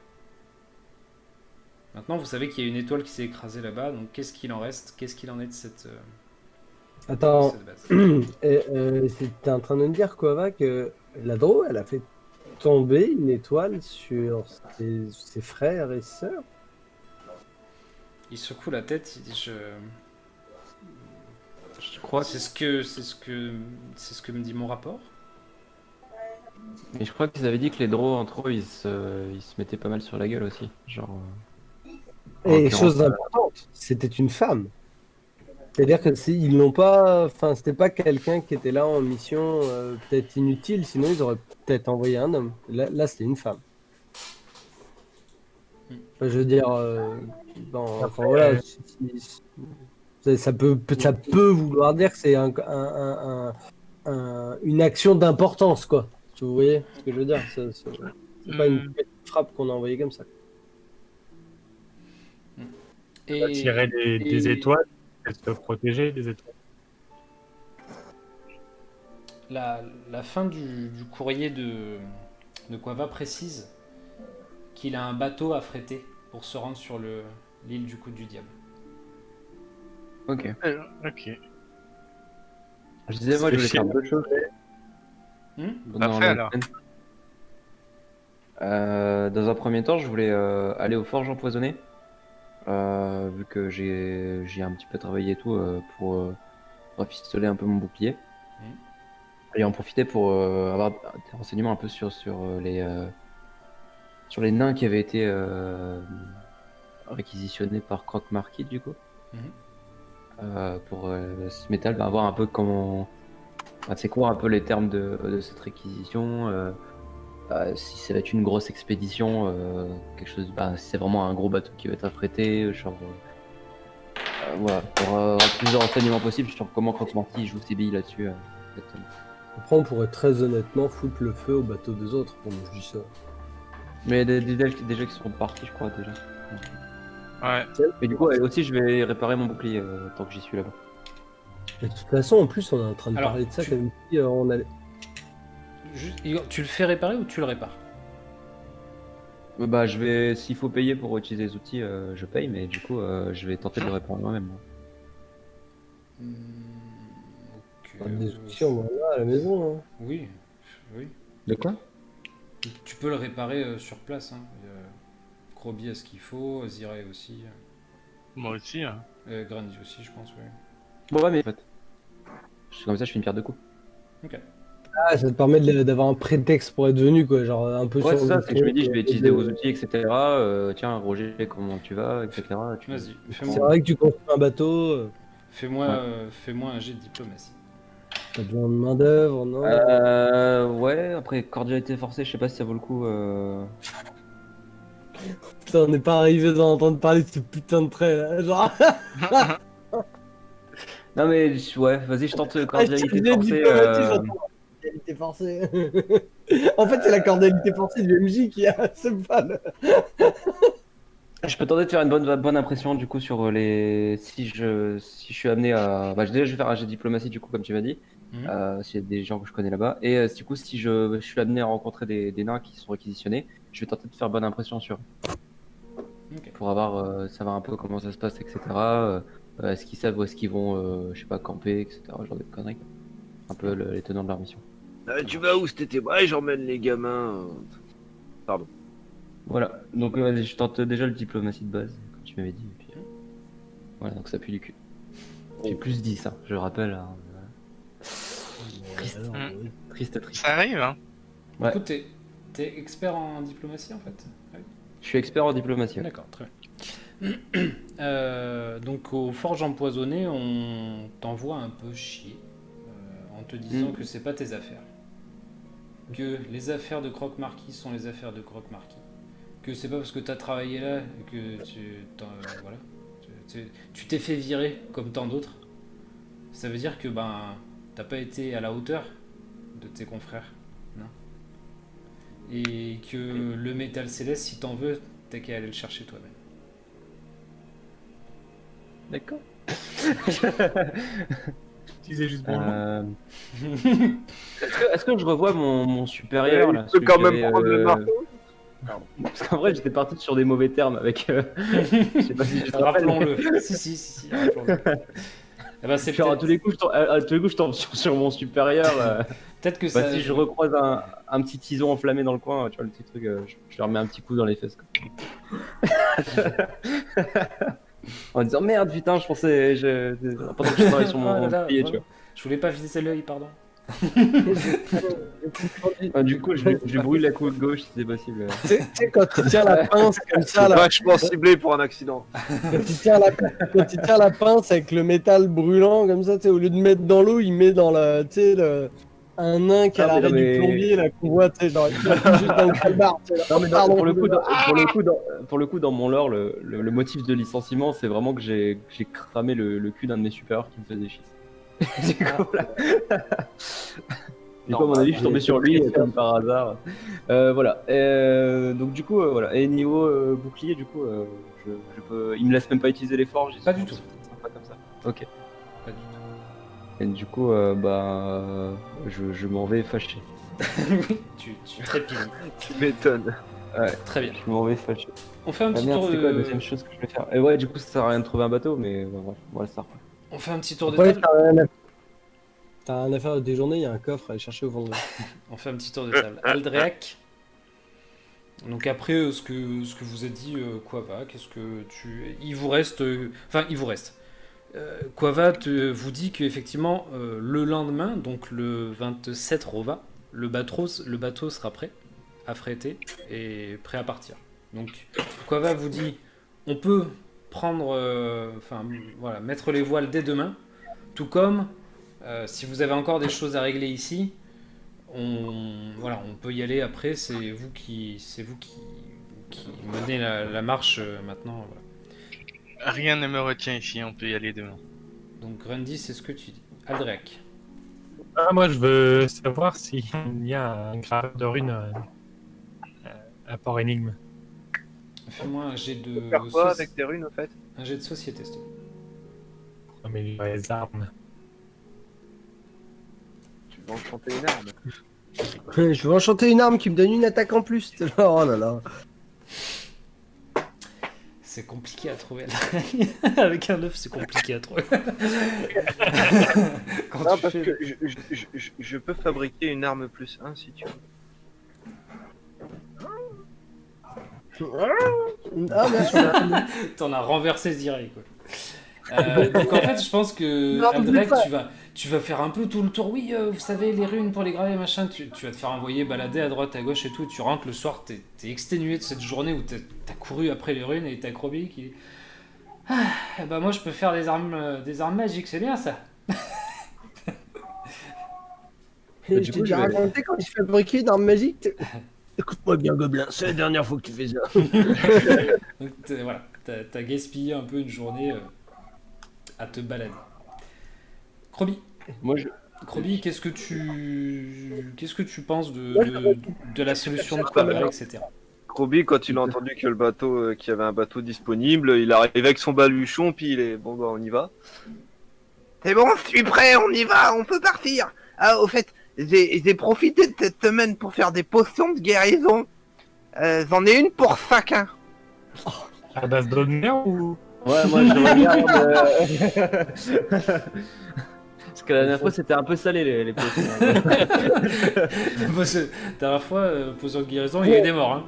Maintenant, vous savez qu'il y a une étoile qui s'est écrasée là-bas, donc qu'est-ce qu'il en reste? Qu'est-ce qu'il en est de cette Attends, base? c'était en train de me dire, Quava, que la Drô, elle a fait tomber une étoile sur ses frères et sœurs. Il secoue la tête, il dit Je crois que c'est ce que me dit mon rapport. Et je crois qu'ils avaient dit que les Drôs entre eux ils se mettaient pas mal sur la gueule aussi. Genre. En Et l'occurrence, chose importante, c'était une femme. C'est-à-dire que ils n'ont pas, enfin, c'était pas quelqu'un qui était là en mission peut-être inutile, sinon ils auraient peut-être envoyé un homme. Là c'était une femme. Enfin, je veux dire, enfin voilà, ça peut vouloir dire que c'est une action d'importance, quoi. Vous voyez ce que je veux dire? C'est pas une petite frappe qu'on a envoyée comme ça. Et, Tirer des étoiles, elles se protéger des étoiles. la fin du courrier de Quava précise qu'il a un bateau à fréter pour se rendre sur l'île du coude du diable. Ok. Ok. Je disais, moi, je voulais faire deux choses. Parfait, alors. Dans un premier temps, je voulais aller aux forges empoisonnées. Vu que j'ai un petit peu travaillé et tout pour rafistoler un peu mon bouclier. Et en profiter pour avoir des renseignements un peu sur les nains qui avaient été réquisitionnés par Croc Marquis du coup. Pour ce métal, voir un peu comment. C'est quoi un peu les termes de cette réquisition, si ça va être une grosse expédition, quelque chose, si c'est vraiment un gros bateau qui va être affrété, genre. Voilà, pour avoir plus de renseignements possibles sur comment Croc Marquis joue ses billes là-dessus. Exactement. Après, on pourrait très honnêtement foutre le feu au bateau des autres. Bon, moi, je dis ça. Mais déjà qui sont partis, je crois, déjà. Ouais. Et du coup, aussi, je vais réparer mon bouclier tant que j'y suis là-bas. Mais de toute façon, en plus, on est en train de Alors, parler de ça tu- comme si on allait. Igor, tu le fais réparer ou tu le répares? Je vais, s'il faut payer pour utiliser les outils, je paye, mais du coup, je vais tenter de le réparer moi-même. Ok. Des outils, on en a à la maison. Hein. Oui, oui. De quoi? Tu peux le réparer sur place. Hein. Krobi a ce qu'il faut, Zirae aussi. Moi aussi. Hein. Grandy aussi, je pense, oui. Bon, ouais, mais en fait. Comme ça, je fais une pierre de coups. Ok. Ah, ça te permet d'avoir un prétexte pour être venu, quoi. Genre un peu Ouais, sur c'est ça, le c'est que je me dis, je vais truc, utiliser vos outils, etc. Tiens, Roger, comment tu vas, etc. Vas-y, C'est vrai que tu construis un bateau, fais-moi un jet de diplomatie. t'as besoin de main d'œuvre, non? Ouais, après, cordialité forcée, je sais pas si ça vaut le coup. Putain, on n'est pas arrivé à entendre parler de ce putain de trait là. Genre, Non, mais ouais, vas-y, je tente cordialité j'ai forcée. diplomatie, j'entends cordialité forcée. En fait, c'est la cordialité forcée du MJ qui a ce mal. Je peux tenter de faire une bonne impression du coup sur les. Si je suis amené à. Déjà, je vais faire un jet de diplomatie du coup, comme tu m'as dit. S'il y a des gens que je connais là-bas. Et du coup, si je suis amené à rencontrer des nains qui sont réquisitionnés, je vais tenter de faire bonne impression sur eux. Ok. Pour savoir un peu comment ça se passe, etc. Est-ce qu'ils savent où est-ce qu'ils vont, je sais pas, camper, etc. Genre des conneries. Un peu les tenants de leur mission. Tu vas où cet été? Ouais, j'emmène les gamins. Pardon. Voilà, donc vas-y, je tente déjà le diplomatie de base, comme tu m'avais dit. Et puis, voilà, donc ça pue du cul. J'ai plus 10, hein, je le rappelle. Hein, Triste. Triste. Ça arrive, hein. Ouais. Écoute, t'es expert en diplomatie en fait? Ouais. Je suis expert en diplomatie. Ouais. D'accord, très bien. Donc aux forges empoisonnées, on t'envoie un peu chier en te disant que c'est pas tes affaires. Que les affaires de Croc Marquis sont les affaires de Croc Marquis. Que c'est pas parce que t'as travaillé là que voilà, tu t'es fait virer comme tant d'autres. Ça veut dire que t'as pas été à la hauteur de tes confrères, non? Et que le métal céleste, si t'en veux, t'as qu'à aller le chercher toi-même. D'accord. Utiliser juste bon le mot. Est-ce que je revois mon supérieur là, Tu peux celui quand que même j'avais, prendre le marteau. Parce qu'en vrai, j'étais parti sur des mauvais termes avec. Je sais pas si je te rappelle. Rappelons-le. Si, rappelons-le. Eh ben, c'est Genre, à peut-être tous les coups, je tombe sur mon supérieur. peut-être que ça. Si je recroise un petit tison enflammé dans le coin, tu vois, le petit truc, je leur mets un petit coup dans les fesses. Quoi. En disant merde, putain, je pensais. Pendant que je travaille sur Oh mon là là, bouclier, tu vois. Je voulais pas viser l'œil, pardon. Du coup, je brûle la coude gauche si c'est possible. Tu sais, quand tu tiens la pince comme ça, là, Vachement ciblé pour un accident. quand tu tiens la pince avec le métal brûlant comme ça, tu sais, au lieu de mettre dans l'eau, il met dans la, tu sais, un nain qui a Ah, mais l'arrêt non, mais- du plombier, là, qu'on voit, tu sais, genre, il va juste dans le calbar, tu sais, là. Non, mais Pardon, pour le coup, dans mon lore, le motif de licenciement, c'est vraiment que j'ai cramé le cul d'un de mes supérieurs qui me faisait chier. Du coup, voilà. Du coup, à mon avis, je suis tombé sur lui comme par hasard. Voilà. Donc du coup, voilà. Et niveau bouclier, du coup, je peux. Il me laisse même pas utiliser les forges. Pas du tout. C'est sympa comme ça. Ok. Pas du tout. Et du coup, je m'en vais fâché. tu trépignes. Tu m'étonnes. Très bien. Je m'en vais fâché. On fait un Ah petit merde, tour c'était quoi la de. deuxième chose que je vais faire? Et ouais, du coup, ça sert à rien de trouver un bateau, mais bref, voilà ça. On fait un petit tour de Ouais, table. ça a rien à- T'as un affaire de tes journées, il y a un coffre à aller chercher au vendredi. On fait un petit tour de table. Aldréac. Donc après ce que vous a dit Quava, qu'est-ce que tu... Il vous reste... Enfin, il vous reste. Quava vous dit qu'effectivement, le lendemain, donc le 27 Rova, le bateau sera prêt, affrété et prêt à partir. Donc Quava vous dit, on peut prendre... voilà, mettre les voiles dès demain, tout comme si vous avez encore des choses à régler ici, on peut y aller après. C'est vous qui menez la marche maintenant. Voilà. Rien ne me retient ici, on peut y aller demain. Donc Grundy, c'est ce que tu dis. Aldréac. Ah, moi, je veux savoir s'il y a un graveur de runes à Port Énigme. Fais-moi un jet de Faire quoi avec tes runes, en fait? un jet de société, s'il te plaît. Améliorer les armes. Tu vas enchanter une arme. Je vais enchanter une arme qui me donne une attaque en plus. Oh là là. C'est compliqué à trouver. Avec un œuf, c'est compliqué à trouver. Quand Non, tu parce fais- que je peux fabriquer une arme plus 1 si tu veux. Ah merci. T'en as renversé direct, quoi. Donc en fait, je pense que Non, Aldrek, pas. tu vas faire un peu tout le tour. Oui, vous savez, les runes pour les graver, machin. Tu vas te faire envoyer balader à droite, à gauche et tout. Tu rentres le soir, t'es exténué de cette journée où t'as couru après les runes et t'as Krobi qui. Ah, bah moi je peux faire des armes magiques, c'est bien ça. Et Du je coup, t'ai je déjà vais- raconté quand je fabriquais une arme magique. Écoute-moi bien, Gobelin, c'est la dernière fois que tu fais ça. Donc voilà, t'as gaspillé un peu une journée à te balader. Krobi. Moi, je... Krobi, qu'est-ce que tu penses de la solution de Quava, etc. Krobi, quand il a entendu que le bateau, qu'il y avait un bateau disponible, il arrive avec son baluchon, puis il est bon, bah on y va. C'est bon, je suis prêt, on y va, on peut partir. Ah, au fait, j'ai profité de cette semaine pour faire des potions de guérison. J'en ai une pour chacun. À base d'honneur ou... Ouais, moi, je regarde... Parce que la dernière fois, c'était un peu salé, les potions. Parce que, la dernière fois, potion de guérison, il y a eu des morts. Hein.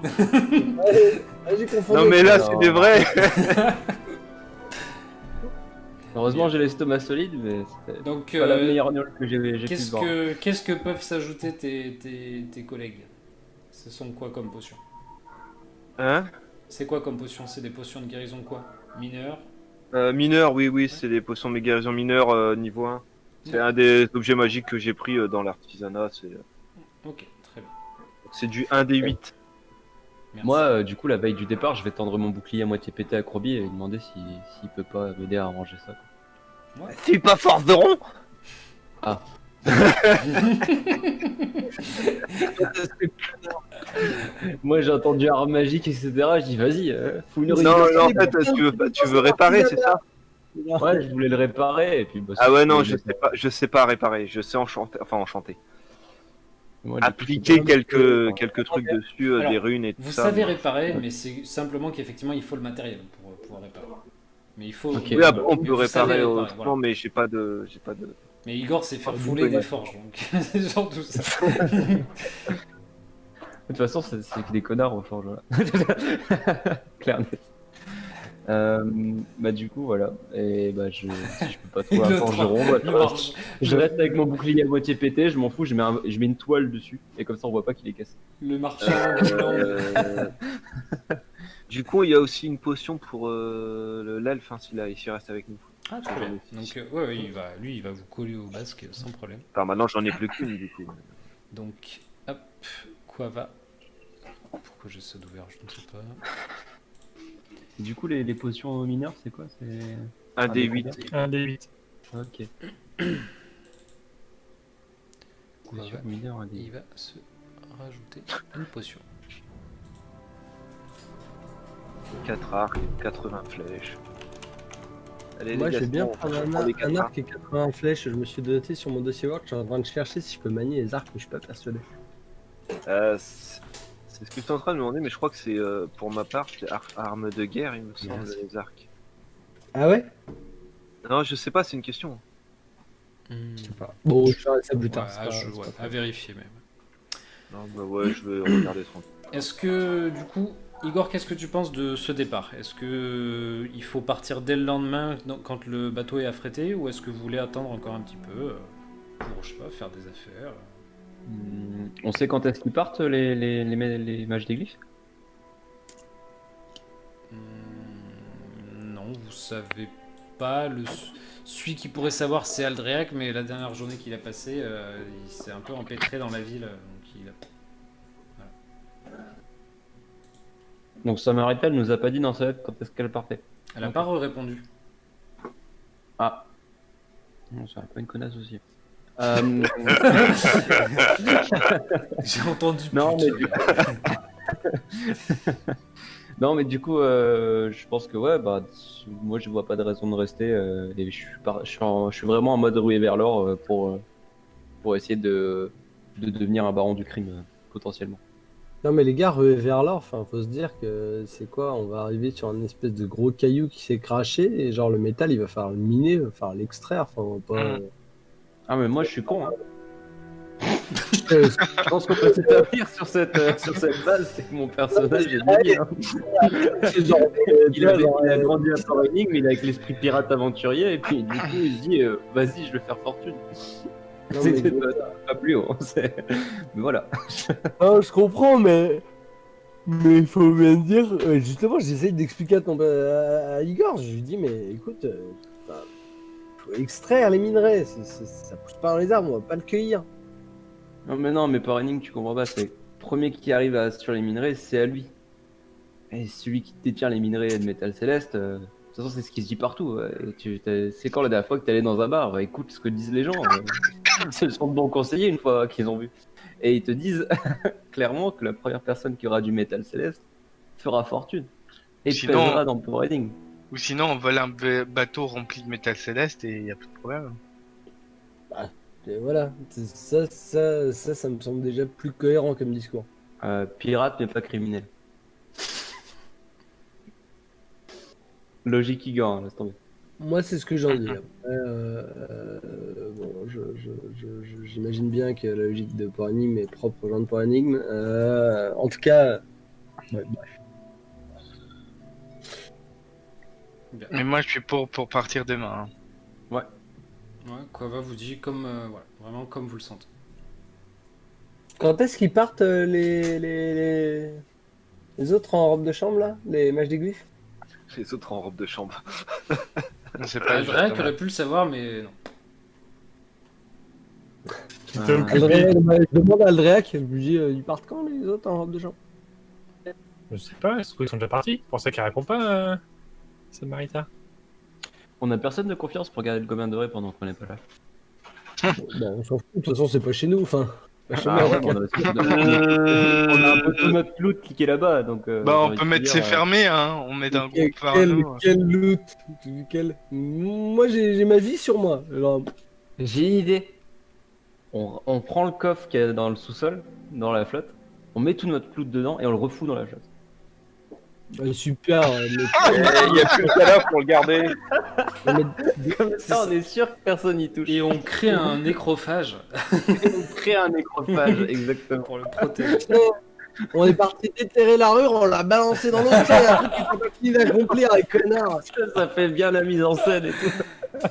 J'ai confondu. Non mais là Alors, c'est des vrais. Heureusement, j'ai l'estomac solide, mais c'était Donc, pas la meilleure nulle que j'ai pu qu'est-ce voir. que peuvent s'ajouter tes collègues? Ce sont quoi comme potions? Hein? C'est quoi comme potions? C'est des potions de guérison quoi? Mineures? Mineurs, oui, c'est des potions de guérison mineures niveau 1. C'est un des objets magiques que j'ai pris dans l'artisanat, Ok, très bien. c'est du 1d8. Merci. Moi, du coup, la veille du départ, je vais tendre mon bouclier à moitié pété à Krobi et lui demander s'il peut pas m'aider à arranger ça. Quoi. Je suis pas forceron. Moi, j'ai entendu arme magique, etc. Je dis, vas-y, fous une rune. Non, en fait, tu veux réparer, c'est ça? Ouais, je voulais le réparer et puis. Bah, Ah ouais, non, c'est- je sais pas réparer, je sais enchanter. Moi, du coup, Appliquer je- quelques trucs dessus, Alors, des runes et tout Vous ça. savez réparer, mais c'est simplement qu'effectivement il faut le matériel pour pouvoir réparer. Mais il faut. Ok. Oui, après, on mais peut vous savez réparer réparer, autrement, voilà. mais j'ai pas de. Mais Igor s'est fait Ah, voler vous des pouvez- forges, donc c'est genre tout ça. De toute façon, c'est que des connards au forge, là. Clair net. Bah, du coup, voilà. Et bah, si je peux pas trouver un Le forgeron, bah, Il marche. je reste avec mon bouclier à moitié pété, je m'en fous, je mets une toile dessus. Et comme ça, on voit pas qu'il est cassé. Le marchand ambulant. Du coup, il y a aussi une potion pour l'elfe, hein, s'il reste avec nous. Ah, très bien. Donc, ouais, il va vous coller au basque sans problème. Enfin, maintenant, j'en ai plus qu'une, du coup. Donc, hop, Quava. Pourquoi j'ai ça d'ouvert, je ne sais pas. Et du coup, les potions mineures, c'est quoi? C'est Un des D8. Un des 8. Ok. Quava, Potions mineures, un il des... va se rajouter une potion. 4 arcs, 80 flèches. Allez, Moi, les je vais gars, bien on prendre prend les un quatre arc et 80 flèches. Je me suis doté sur mon dossier Word. Je suis en train de chercher si je peux manier les arcs, mais je suis pas persuadé. C'est ce que tu es en train de me demander, mais je crois que c'est pour ma part, c'est arme de guerre, il me semble, Merci. les arcs. Ah ouais? Non, je sais pas, c'est une question. Je sais pas. Bon, je ferai ça plus Ouais, tard. c'est pas- c'est pas à grave. vérifier même. Non, bah ouais, je vais regarder tranquille. Est-ce que, du coup, Igor, qu'est-ce que tu penses de ce départ? Est-ce que il faut partir dès le lendemain quand le bateau est affrété, ou est-ce que vous voulez attendre encore un petit peu pour, je sais pas, faire des affaires? On sait quand est-ce qu'ils partent, les mages des glyphes? Non, vous savez pas. Celui qui pourrait savoir, c'est Aldreac, mais la dernière journée qu'il a passée, il s'est un peu empêtré dans la ville. Donc il a... Donc Samarita, elle nous a pas dit dans sa lettre quand est-ce qu'elle partait. Elle a Ok. pas répondu. Ah. Non, ça pas une connasse aussi. J'ai entendu. Non, pute. mais du Non, mais du coup, je pense que ouais, bah, moi je vois pas de raison de rester. Et je suis vraiment en mode ruée vers l'or pour essayer de devenir un baron du crime, potentiellement. Non, mais les gars, ruer vers l'or, enfin, faut se dire que c'est quoi? On va arriver sur un espèce de gros caillou qui s'est craché, et genre le métal, il va falloir le miner, il va falloir l'extraire. Enfin, on va pas. Ah, mais moi je suis con, hein. Euh, Je pense qu'on peut s'établir sur cette base, c'est que mon personnage est débile, hein. c'est genre, Il a grandi à Port Énigme, mais il est avec l'esprit pirate aventurier, et puis du coup il se dit vas-y, je vais faire fortune. Non, mais- C'était pas plus haut, mais voilà. Non, je comprends, mais il faut bien dire. Justement, j'essaye d'expliquer à Igor. Je lui dis, mais écoute, faut extraire les minerais. Ça pousse pas dans les arbres, on va pas le cueillir. Non, mais Port Énigme, tu comprends pas, c'est le premier qui arrive sur les minerais, c'est à lui. Et celui qui détient les minerais de métal céleste, de toute façon, c'est ce qui se dit partout. Ouais. Et c'est quand la dernière fois que t'es allé dans un bar? Bah, écoute ce que disent les gens. Ce sont de bons conseillers une fois qu'ils ont vu. Et ils te disent clairement que la première personne qui aura du métal céleste fera fortune. Et Sinon- pèsera dans Port Énigme. Ou sinon, on vole un bateau rempli de métal céleste et y a plus de problème. Et voilà, ça me semble déjà plus cohérent comme discours. Pirate, mais pas criminel. Logique Igor, hein, laisse tomber. Moi, c'est ce que j'en dis. Après, bon, j'imagine bien que la logique de Port Énigme est propre aux gens de Port Énigme. En tout cas, ouais, bref. Bien. Mais moi, je suis pour partir demain. Hein. Ouais, Quava vous dit comme, voilà, vraiment comme vous le sentez. Quand est-ce qu'ils partent les autres en robe de chambre là? Les mages des glyphes? Les autres en robe de chambre. On sait pas. Aldreac justement. aurait pu le savoir, mais non. Qui t'a occupé. Je demande à Aldreac, je lui dis, ils partent quand les autres en robe de chambre? Je sais pas, est-ce qu'ils sont déjà partis? C'est pour ça qu'elle répond pas, Samarita. On a personne de confiance pour garder le gobain doré pendant qu'on n'est pas là. Bon, on s'en fout, de toute façon, c'est pas chez nous, enfin. Pas chez Ah moi. ouais, on a un peu tout notre loot qui est là-bas, donc. Bah, j'ai on envie peut de mettre dire, c'est fermé, hein. On met d'un Quel, groupe parano. quel loot? Moi, j'ai ma vie sur moi. Genre, J'ai une idée. On prend le coffre qui est dans le sous-sol, dans la flotte, on met tout notre loot dedans et on le refout dans la flotte. super. Il y a plus que là pour le garder. Comme ça, on est sûr que personne n'y touche. Et on crée un nécrophage on crée un nécrophage, exactement. pour le protéger. On est parti déterrer la rue, on l'a balancé dans l'eau. Ça, il y a un truc qui pas fini d'accomplir, les connards. Ça fait bien la mise en scène et tout.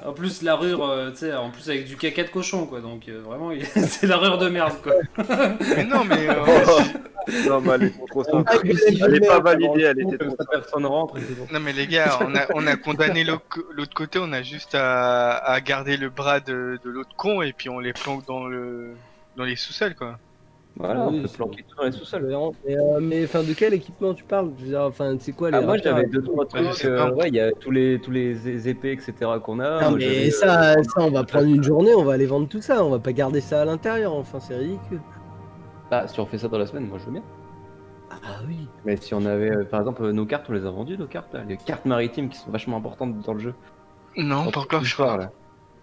En plus, la rure, tu sais, en plus avec du caca de cochon, quoi. Donc vraiment, c'est la rure de merde, quoi. Mais non, mais Non, mais elle est trop sympa. Ah, Elle est pas validée, elle était Comme trop ça, personne rentre et c'est bon. non, mais les gars, on a condamné l'autre côté. On a juste à garder le bras de l'autre con et puis on les planque dans les sous-sols, quoi. Voilà, Oui, on peut c'est- planquer tout dans les sous-sols. Mais enfin, de quel équipement tu parles? Je veux dire, enfin, c'est quoi les Ah, moi repères? j'avais 2-3 Ouais, je trucs, sais pas. ouais, il y a tous les épées, etc. qu'on a. Non, Moi, mais j'avais, ça, on va prendre une journée, on va aller vendre tout ça, on va pas garder ça à l'intérieur, enfin, c'est ridicule. Bah, si on fait ça dans la semaine, moi je veux bien. Ah oui. Mais si on avait, par exemple, nos cartes, on les a vendues, nos cartes, là, les cartes maritimes qui sont vachement importantes dans le jeu. Non, pas encore, je crois. Là.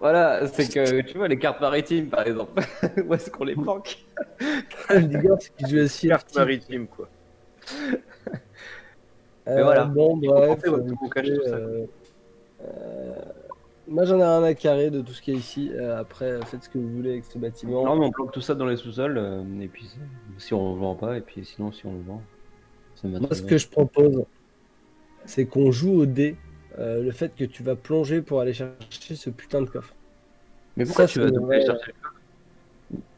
Voilà, c'est que, tu vois, les cartes maritimes, par exemple, où est-ce qu'on les planque? Je dis, gars, c'est qu'ils jouent à Sea of carte Thieves. maritime, quoi. Mais voilà. Bon, Il faut bref. penser, ouais, tout cache, tout ça, quoi. Moi j'en ai rien à carrer de tout ce qui est ici. Après, faites ce que vous voulez avec ce bâtiment. Non, mais on planque tout ça dans les sous-sols, et puis si on le vend pas, et puis sinon si on le vend, ça m'a Moi, ce que je propose, c'est qu'on joue au dé. Le fait que tu vas plonger pour aller chercher ce putain de coffre. Mais pourquoi Ça, tu vas c'est doubler vrai. chercher?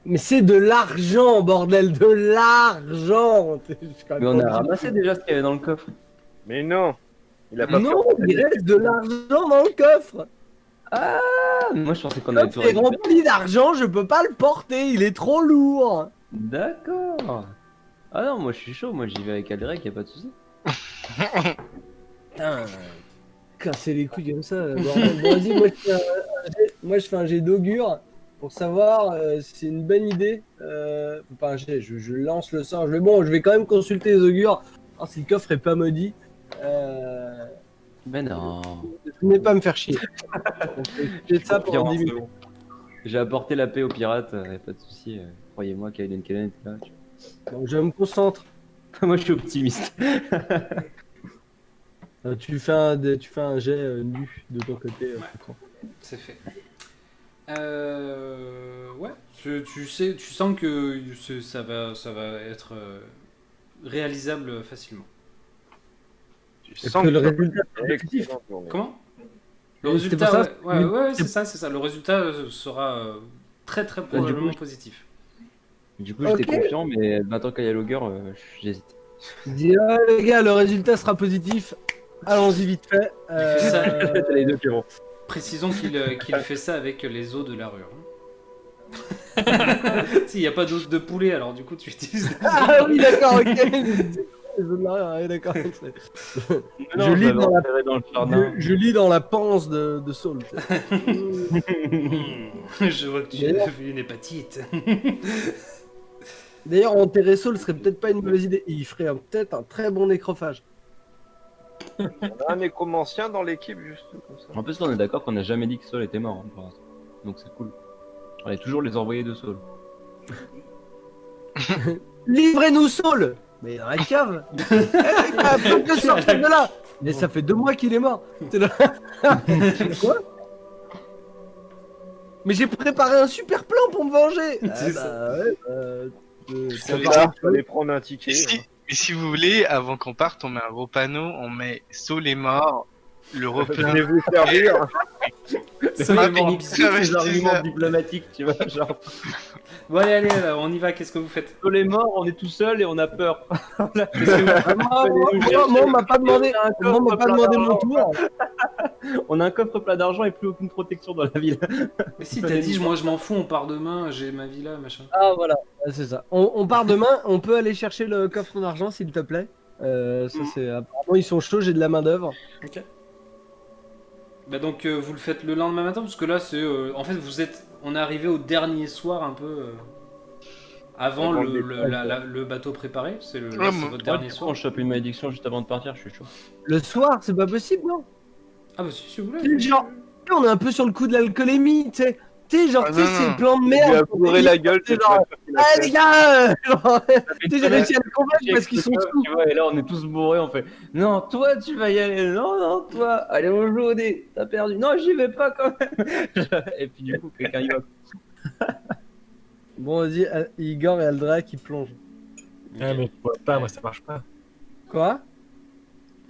Mais c'est de l'argent, bordel, de l'argent. Mais on a ramassé déjà ce qu'il y avait dans le coffre. Mais non, il a pas Non, peur. il reste de l'argent dans le coffre. Ah, moi je pensais qu'on Le avait tout coffre est récupéré. rempli d'argent, je peux pas le porter, il est trop lourd. D'accord. Ah non, moi je suis chaud, moi j'y vais avec Aldrich, y a pas de souci. Putain, casser les couilles comme ça. Bordel. Bon, vas-y, moi je fais un jet d'augure pour savoir si c'est une bonne idée. Pas un jet, je lance le sort. Je vais quand même consulter les augures. Alors, si le coffre est pas maudit. Mais non. Je n'ai pas me faire chier. Donc, je fais ça pendant 10 C'est minutes. bon. J'ai apporté la paix aux pirates, y a pas de souci. Croyez-moi qu'Aiden Kellen était là. Donc, je me concentre. Moi je suis optimiste. Tu fais un jet nu de ton côté. Franck. C'est fait. Ouais, tu sens que ça va être réalisable facilement. Tu Est-ce sens que le que résultat c'est une excellente journée. Comment? Le Oui, c'était résultat, pour ça, ouais, c'est ça. Le résultat sera très très probablement positif. Du coup j'étais Ok. confiant, mais maintenant qu'il y a l'augur, j'hésite. Je dis, ah, les gars, le résultat sera positif. Allons-y vite fait. Ça- T'as les deux qui vont. Précisons qu'il fait ça avec les os de la rue. Hein. S'il n'y a pas d'os de poulet, alors du coup tu utilises. Ah oui, d'accord, ok. Les autres là, ouais, d'accord. Non, lis dans la- dans le jardin. Je lis dans la panse de Saul. tu sais. Je vois que tu as fait une hépatite. D'ailleurs, enterrer Saul serait peut-être pas une mauvaise idée. Il ferait peut-être un très bon nécrophage. On a un nécromancien dans l'équipe, juste comme ça. En plus, là, on est d'accord qu'on n'a jamais dit que Saul était mort, hein, pour l'instant. Donc c'est cool. On est toujours les envoyés de Saul. Livrez-nous Saul. Mais dans la cave. Faut que sortir de là. Mais ça fait 2 mois qu'il est mort. T'es là. Quoi? Mais j'ai préparé un super plan pour me venger. C'est ça. Ouais, Là, faut aller prendre un ticket. Mais si vous voulez, avant qu'on parte, on met un gros panneau, on met Saul est mort, le repas. Venez vous servir. C'est vraiment mais- bizarre. Ces arguments diplomatiques, tu vois, genre. Bon, allez, là, on y va. Qu'est-ce que vous faites? Saul est mort, on est tout seul et on a peur. Moi, on m'a pas demandé. Moi, on m'a pas demandé mon tour. On a un coffre plein d'argent et plus aucune protection dans la ville. Mais si, t'as dit, moi je m'en fous, on part demain, j'ai ma villa, machin. Ah voilà, c'est ça. On part demain. On peut aller chercher le coffre d'argent, s'il te plaît. Ça c'est. Apparemment, ils sont chauds. J'ai de la main d'œuvre. Ok. Bah donc vous le faites le lendemain matin parce que là c'est en fait on est arrivé au dernier soir un peu avant Avant le bateau préparé, c'est Ouais, c'est moi- votre dernier Du coup, soir. on chope une malédiction juste avant de partir, je suis chaud. Le soir, c'est pas possible, non? Ah bah si vous voulez. Tu sais, genre, on est un peu sur le coup de l'alcoolémie, tu sais. Tu sais, genre, Ah, tu sais, non, c'est non. le plan de Il lui merde. a bourré la gueule, c'est c'est genre, pas ah les gars, genre, tu sais, j'ai réussi à le convaincre parce qu'ils sont sous. Tu vois, et là on est tous bourrés, on fait non, toi tu vas y aller, non, toi, allez on joue au dé, t'as perdu, non, j'y vais pas quand même. Et puis du coup, quelqu'un y va. Bon, vas-y, Igor et Aldra qui plongent. Ah, mais je vois pas, moi ça marche pas. Quoi?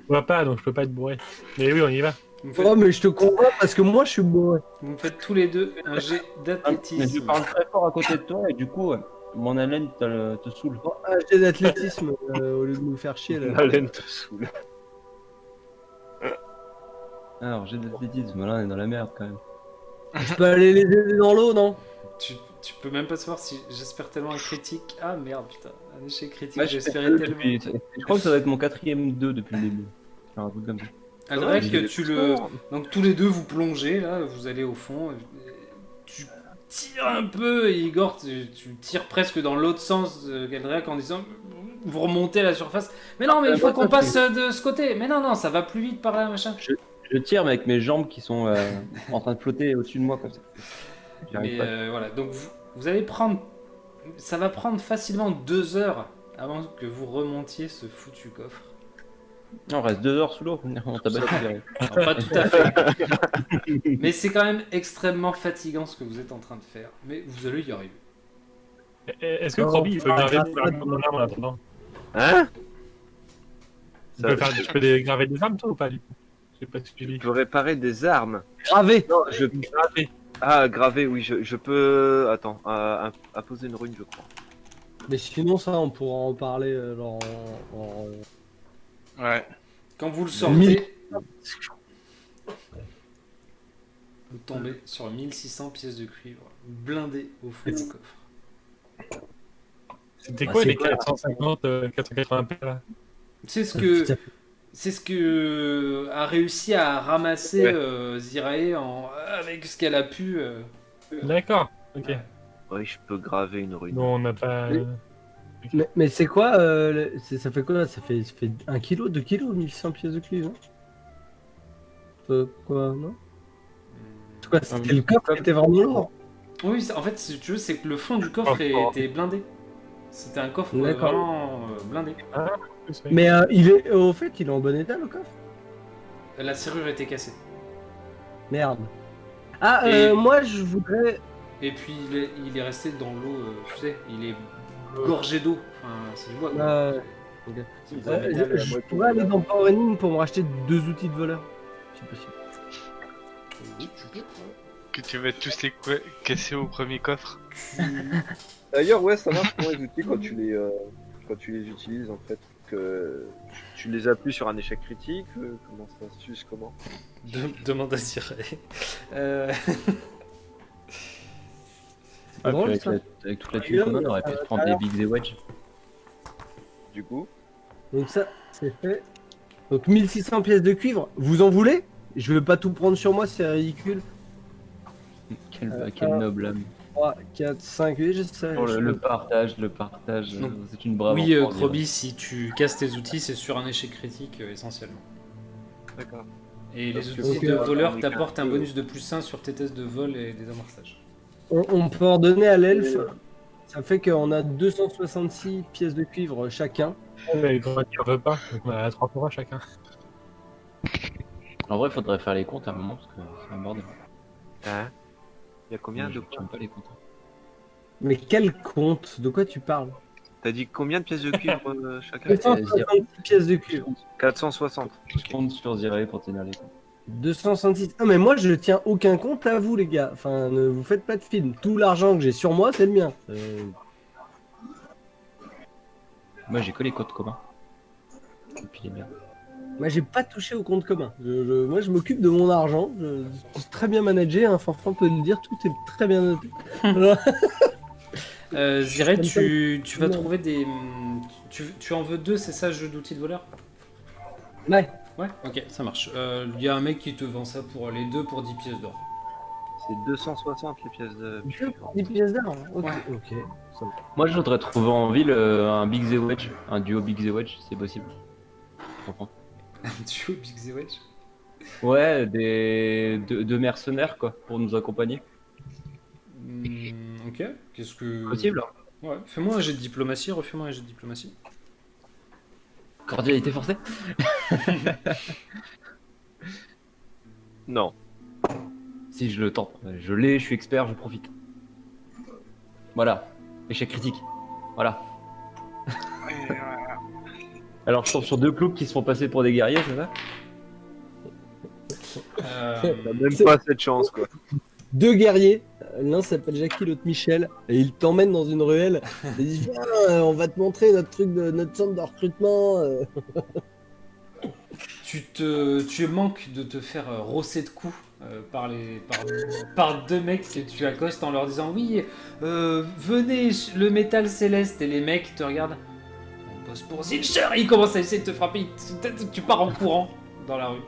Je vois pas, donc je peux pas être bourré. Mais oui, on y va. Vous me faites, Oh, mais je te convainc parce que moi, je suis bourré. vous me faites tous les deux un jet Mais je d'athlétisme. parle très fort à côté de toi et du coup, mon haleine te saoule. Bon, un jet d'athlétisme au lieu de nous faire chier, là. La laine te saoule. Alors, j'ai d'athlétisme, là on est dans la merde quand même. Je peux aller les aider dans l'eau, non? Tu peux même pas savoir si j'espère tellement un critique. Ah merde putain, un échec critique, Ouais, j'espérais je tellement. crois que ça va être mon 4ème 2 depuis le début. Enfin, un truc comme ça. Aldrich, j'ai- donc tous les deux vous plongez là, vous allez au fond. Tu tires un peu et Igor, tu tires presque dans l'autre sens qu'Aldrich en disant vous remontez à la surface. Mais non, mais il faut qu'on passe de ce côté. Mais non, ça va plus vite par là, machin. Je tire mais avec mes jambes qui sont en train de flotter au-dessus de moi comme ça. J'arrive Mais pas. voilà, donc vous allez prendre. Ça va prendre facilement 2 heures avant que vous remontiez ce foutu coffre. On reste 2 heures sous l'eau. On t'a battu direct. Alors, pas tout à fait. Mais c'est quand même extrêmement fatigant ce que vous êtes en train de faire. Mais vous allez y arriver. Est-ce que Non, Krobi, il peut graver ah, des armes en attendant? Hein Tu peux graver des armes, toi, ou pas du coup? J'ai pas suivi. Je peux réparer des armes. Gravé. Non, Graver. Ah, gravé, oui, je peux... Attends, apposer une rune, je crois. Mais sinon, ça, on pourra en parler genre Ouais. Quand vous le sortez, vous tombez sur 1600 pièces de cuivre blindées au fond du coffre. C'était Bah, quoi c'est les quoi, 450, 480 p là? C'est ce que a réussi à ramasser Zirae avec ce qu'elle a pu. D'accord, ok. Oui, je peux graver une rune. Non, on n'a pas. Mais c'est quoi ça fait quoi? Ça fait 1 kg, 2 kg, 1100 pièces de cuivre, quoi, non? C'est quoi, c'était le coffre qui était vraiment lourd? Oui, en fait, si tu veux, c'est que le fond du coffre était blindé. C'était un coffre D'accord. vraiment blindé. Mais il est en bon état, le coffre? La serrure était cassée. Merde. Ah, Et- moi je voudrais... Et puis il est resté dans l'eau, tu sais, il est gorgé d'eau. Enfin, c'est du bois. quoi. ok. Ils en mettent à la Je moitié. pourrais aller dans Power Running pour me racheter 2 outils de voleur. C'est possible. Oui, tu peux. Que tu vas tous les casser au premier coffre. D'ailleurs, ouais, ça marche pour les outils quand tu les utilises, en fait. Que tu les appuies sur un échec critique, comment ça se suce, comment? Demande à Zirae. C'est drôle, avec, ça. avec toute la thune qu'on a, on aurait pu se prendre des Big The Wedge. Du coup, Donc ça, c'est fait. Donc 1600 pièces de cuivre, vous en voulez? Je veux pas tout prendre sur moi, c'est ridicule. Quel noble âme. 3, 4, 5, oui, je sais. Pour le partage, Donc, c'est une brave. Oui, enfant, Krobi, si tu casses tes outils, c'est sur un échec critique essentiellement. d'accord. Et Parce les que outils ok, de ouais, voleur avec t'apportent un un peu- bonus de plus 1 sur tes tests de vol et des amorçages. On peut ordonner à l'elfe. Ça fait qu'on a 266 pièces de cuivre chacun. Mais Krobi, on veut pas, donc on a 3 pour chacun. En vrai, il faudrait faire les comptes à un moment parce que c'est un bordel. Hein? Il y a combien de Je quoi? tiens pas les comptes. Mais quel compte? De quoi tu parles? T'as dit combien de pièces de cuivre chacun? 266 pièces de cuivre. 460. Je compte sur Zirae pour tenir les comptes. 266. Ah mais moi je tiens aucun compte à vous les gars. Enfin ne vous faites pas de film. Tout l'argent que j'ai sur moi c'est le mien. Moi, j'ai que les codes communs. Et puis les biens. Moi j'ai pas touché au compte commun. Moi je m'occupe de mon argent. C'est très bien managé. Hein. Franchement on peut le dire. Tout est très bien noté. Voilà. Zirae, J'aime tu vas Non. trouver des. Tu en veux 2, c'est ça, jeu d'outils de voleur? Ouais. Ouais, ok, ça marche. Il y a un mec qui te vend ça pour les 2 pour 10 pièces d'or. C'est 260 les pièces de cuivre. 10 pièces d'or. Ok. Ouais. Ok. Ça va. Moi, je voudrais trouver en ville un Big The Wedge, un duo Big The Wedge, c'est possible. Je comprends. Tu veux Big The Wedge? Ouais, deux mercenaires quoi, pour nous accompagner. Ok, qu'est-ce que. Possible. Ouais, fais-moi un jet de diplomatie, refais-moi un jet de diplomatie. Cordialité forcée. Non. Si je le tente, je l'ai, je suis expert, je profite. Voilà, échec critique. Voilà. Alors je tombe sur 2 clowns qui se font passer pour des guerriers, c'est ça? T'as même C'est- pas cette chance quoi. 2 guerriers. L'un s'appelle Jackie, l'autre Michel. Et ils t'emmènent dans une ruelle. Ils disent viens, on va te montrer notre truc de notre centre de recrutement. Tu manques de te faire rosser de coups par 2 mecs que tu accostes en leur disant oui, venez, le métal céleste, et les mecs te regardent. On bosse pour Zilcher, ils commencent à essayer de te frapper, tu pars en courant dans la rue.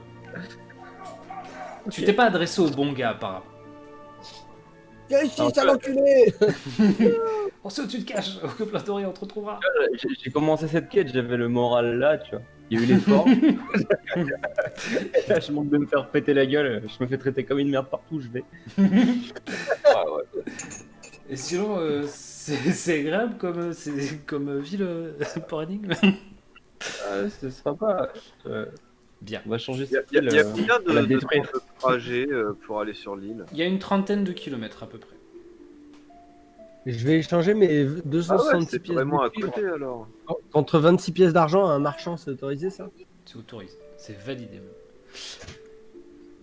Tu t'es pas adressé au bon gars apparemment. Viens ici, sale enculé. On se tu te caches, au que Platori on te retrouvera. J'ai commencé cette quête, j'avais le moral là, tu vois. Il y a eu l'effort. Là, je manque de me faire péter la gueule, je me fais traiter comme une merde partout où je vais. Et sinon, c'est agréable comme ville pour énigme. Ce sera pas. Bien. On va changer Il y a, ce style, combien on va de détruire. temps de trajet pour aller sur l'île? Il y a une trentaine de kilomètres à peu près. Je vais échanger mes Ah ouais, 266 c'est pièces vraiment de à cuivre côté alors. contre 26 pièces d'argent à un marchand, c'est autorisé ça? C'est autorisé. C'est validé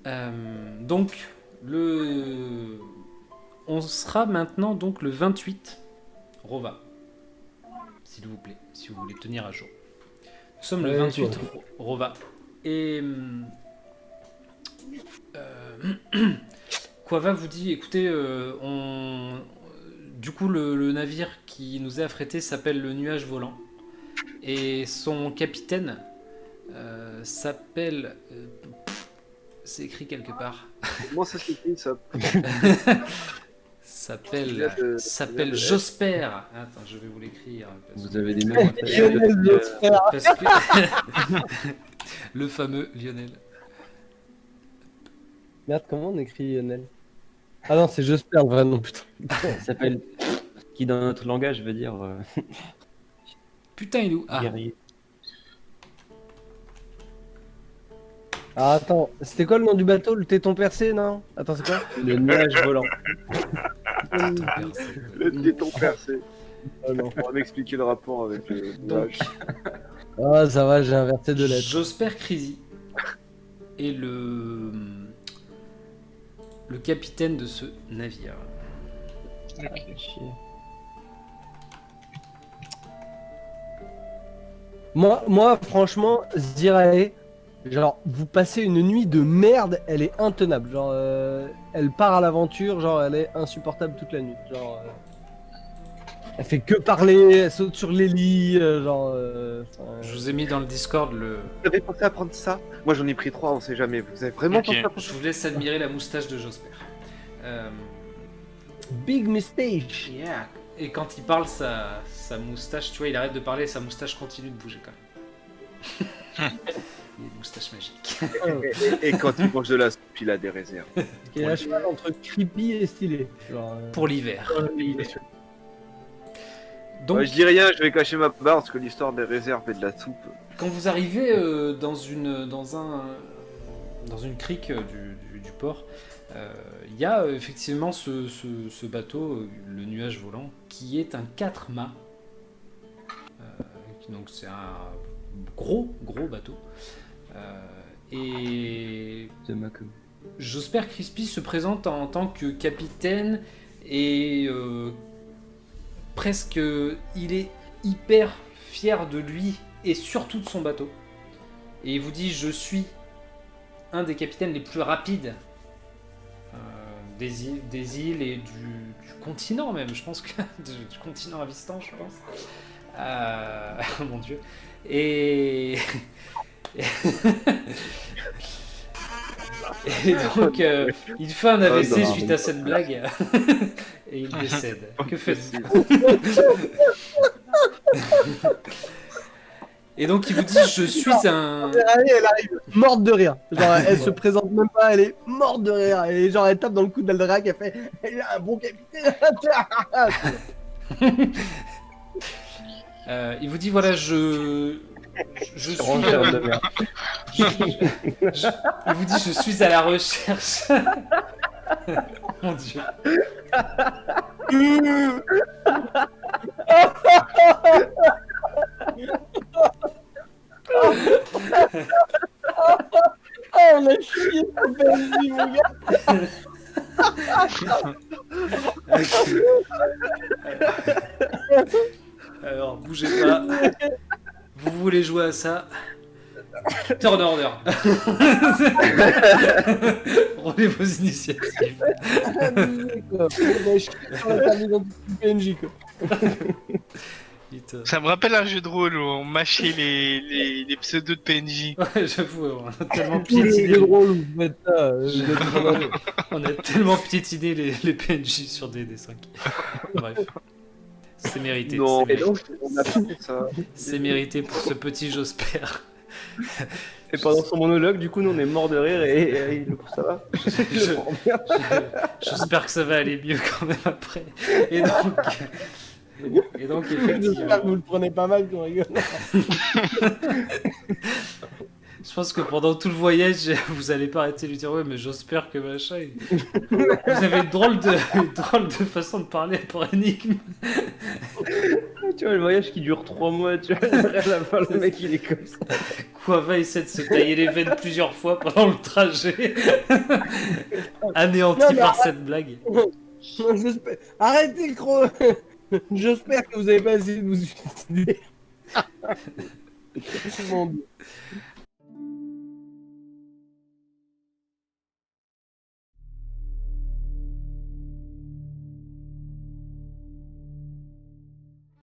même. Donc, on sera maintenant donc le 28 Rova. S'il vous plaît, si vous voulez tenir à jour. Nous sommes le Ouais, 28 toi. Rova. Et Quava vous dit, écoutez, du coup le navire qui nous est affrété s'appelle le Nuage Volant. Et son capitaine s'appelle... c'est écrit quelque part. Comment ça s'écrit ça? s'appelle Josper. Attends, je vais vous l'écrire. Vous avez des noms. Lionel Josper. Parce que... le fameux Lionel. Merde, comment on écrit Lionel? Ah non, c'est Josper, le vrai nom, putain. Ça s'appelle. Qui dans notre langage veut dire Putain, il est où? Ah, guerrier. Ah, attends, c'était quoi le nom du bateau? Le téton percé, non? Attends, c'est quoi? Le nuage volant. Le téton percé. Oh non. On va m'expliquer le rapport avec le donc, nuage. Ah, ça va, j'ai inversé deux lettres. Josper Crisi est le capitaine de ce navire. Chier. Moi, franchement, Zirae, genre, vous passez une nuit de merde, elle est intenable. Genre, elle part à l'aventure, genre, elle est insupportable toute la nuit. Genre, elle fait que parler, elle saute sur les lits, genre. Je vous ai mis dans le Discord Vous avez pensé à prendre ça? Moi j'en ai pris 3, on sait jamais. Vous avez vraiment Ok. pensé à prendre Je vous laisse admirer la moustache de Josper. Big mistake. Yeah. Et quand il parle, sa moustache, tu vois, il arrête de parler, sa moustache continue de bouger quand même. Il a une moustache magique. et quand il mange de la soupe, il a des réserves. Qui est à cheval entre creepy et stylé. Genre, Pour l'hiver. Donc, Ouais, je dis rien, je vais cacher ma barre parce que l'histoire des réserves et de la soupe. quand vous arrivez dans une crique du port, il y a effectivement ce bateau, le Nuage Volant, qui est un 4 mâts. Donc c'est un gros bateau. Et The Mako. Josper Crispy se présente en tant que capitaine et presque il est hyper fier de lui et surtout de son bateau. Et il vous dit: je suis un des capitaines les plus rapides des îles et du continent même, je pense que du continent Avistan, je pense. Oh mon dieu. Et et donc il fait un AVC non, suite à cette blague et il décède. Que faites-vous? Et donc il vous dit: je suis un... Elle arrive morte de rire. Genre, elle se présente même pas, elle est morte de rire. Et genre, elle tape dans le cou d'Aldrac, elle fait: il a un bon capitaine. Il vous dit: voilà, je suis... Rangeur de merde. Il vous dit: je suis à la recherche. Mon dieu. Oh, on a chié sur Benji, mon gars. Alors, bougez pas. Vous voulez jouer à ça? Turn order. Roulez vos initiatives. On a chié sur la table d'identité du PNJ, quoi. Putain. Ça me rappelle un jeu de rôle où on mâchait les pseudos de PNJ. Ouais, j'avoue, on a tellement Tous les piétiné, jeux de rôle où vous faites ça, vous êtes trop drôle. on a tellement piétiné les PNJ sur DD5. Bref. C'est mérité. Non, c'est et donc mérité. on a fait ça. C'est mérité pour ce petit Josper. Et pendant son monologue, du coup, nous on est mort de rire et ça va. Je- J'espère que ça va aller mieux quand même après. Et donc, Et donc, J'espère que effectivement, vous le prenez pas mal qu'on rigole. je pense que pendant tout le voyage, vous allez pas arrêter de lui dire ouais, mais j'espère que machin. Vous avez une drôle de façon de parler pour énigme. Tu vois, le voyage qui dure 3 mois, tu vois, à la fin, le mec il est comme ça. Quava essaie de se tailler les veines plusieurs fois pendant le trajet, anéanti Non, mais par cette blague. J'espère- Arrêtez le gros. J'espère que vous avez pas essayé de vous suicider. Mon Dieu.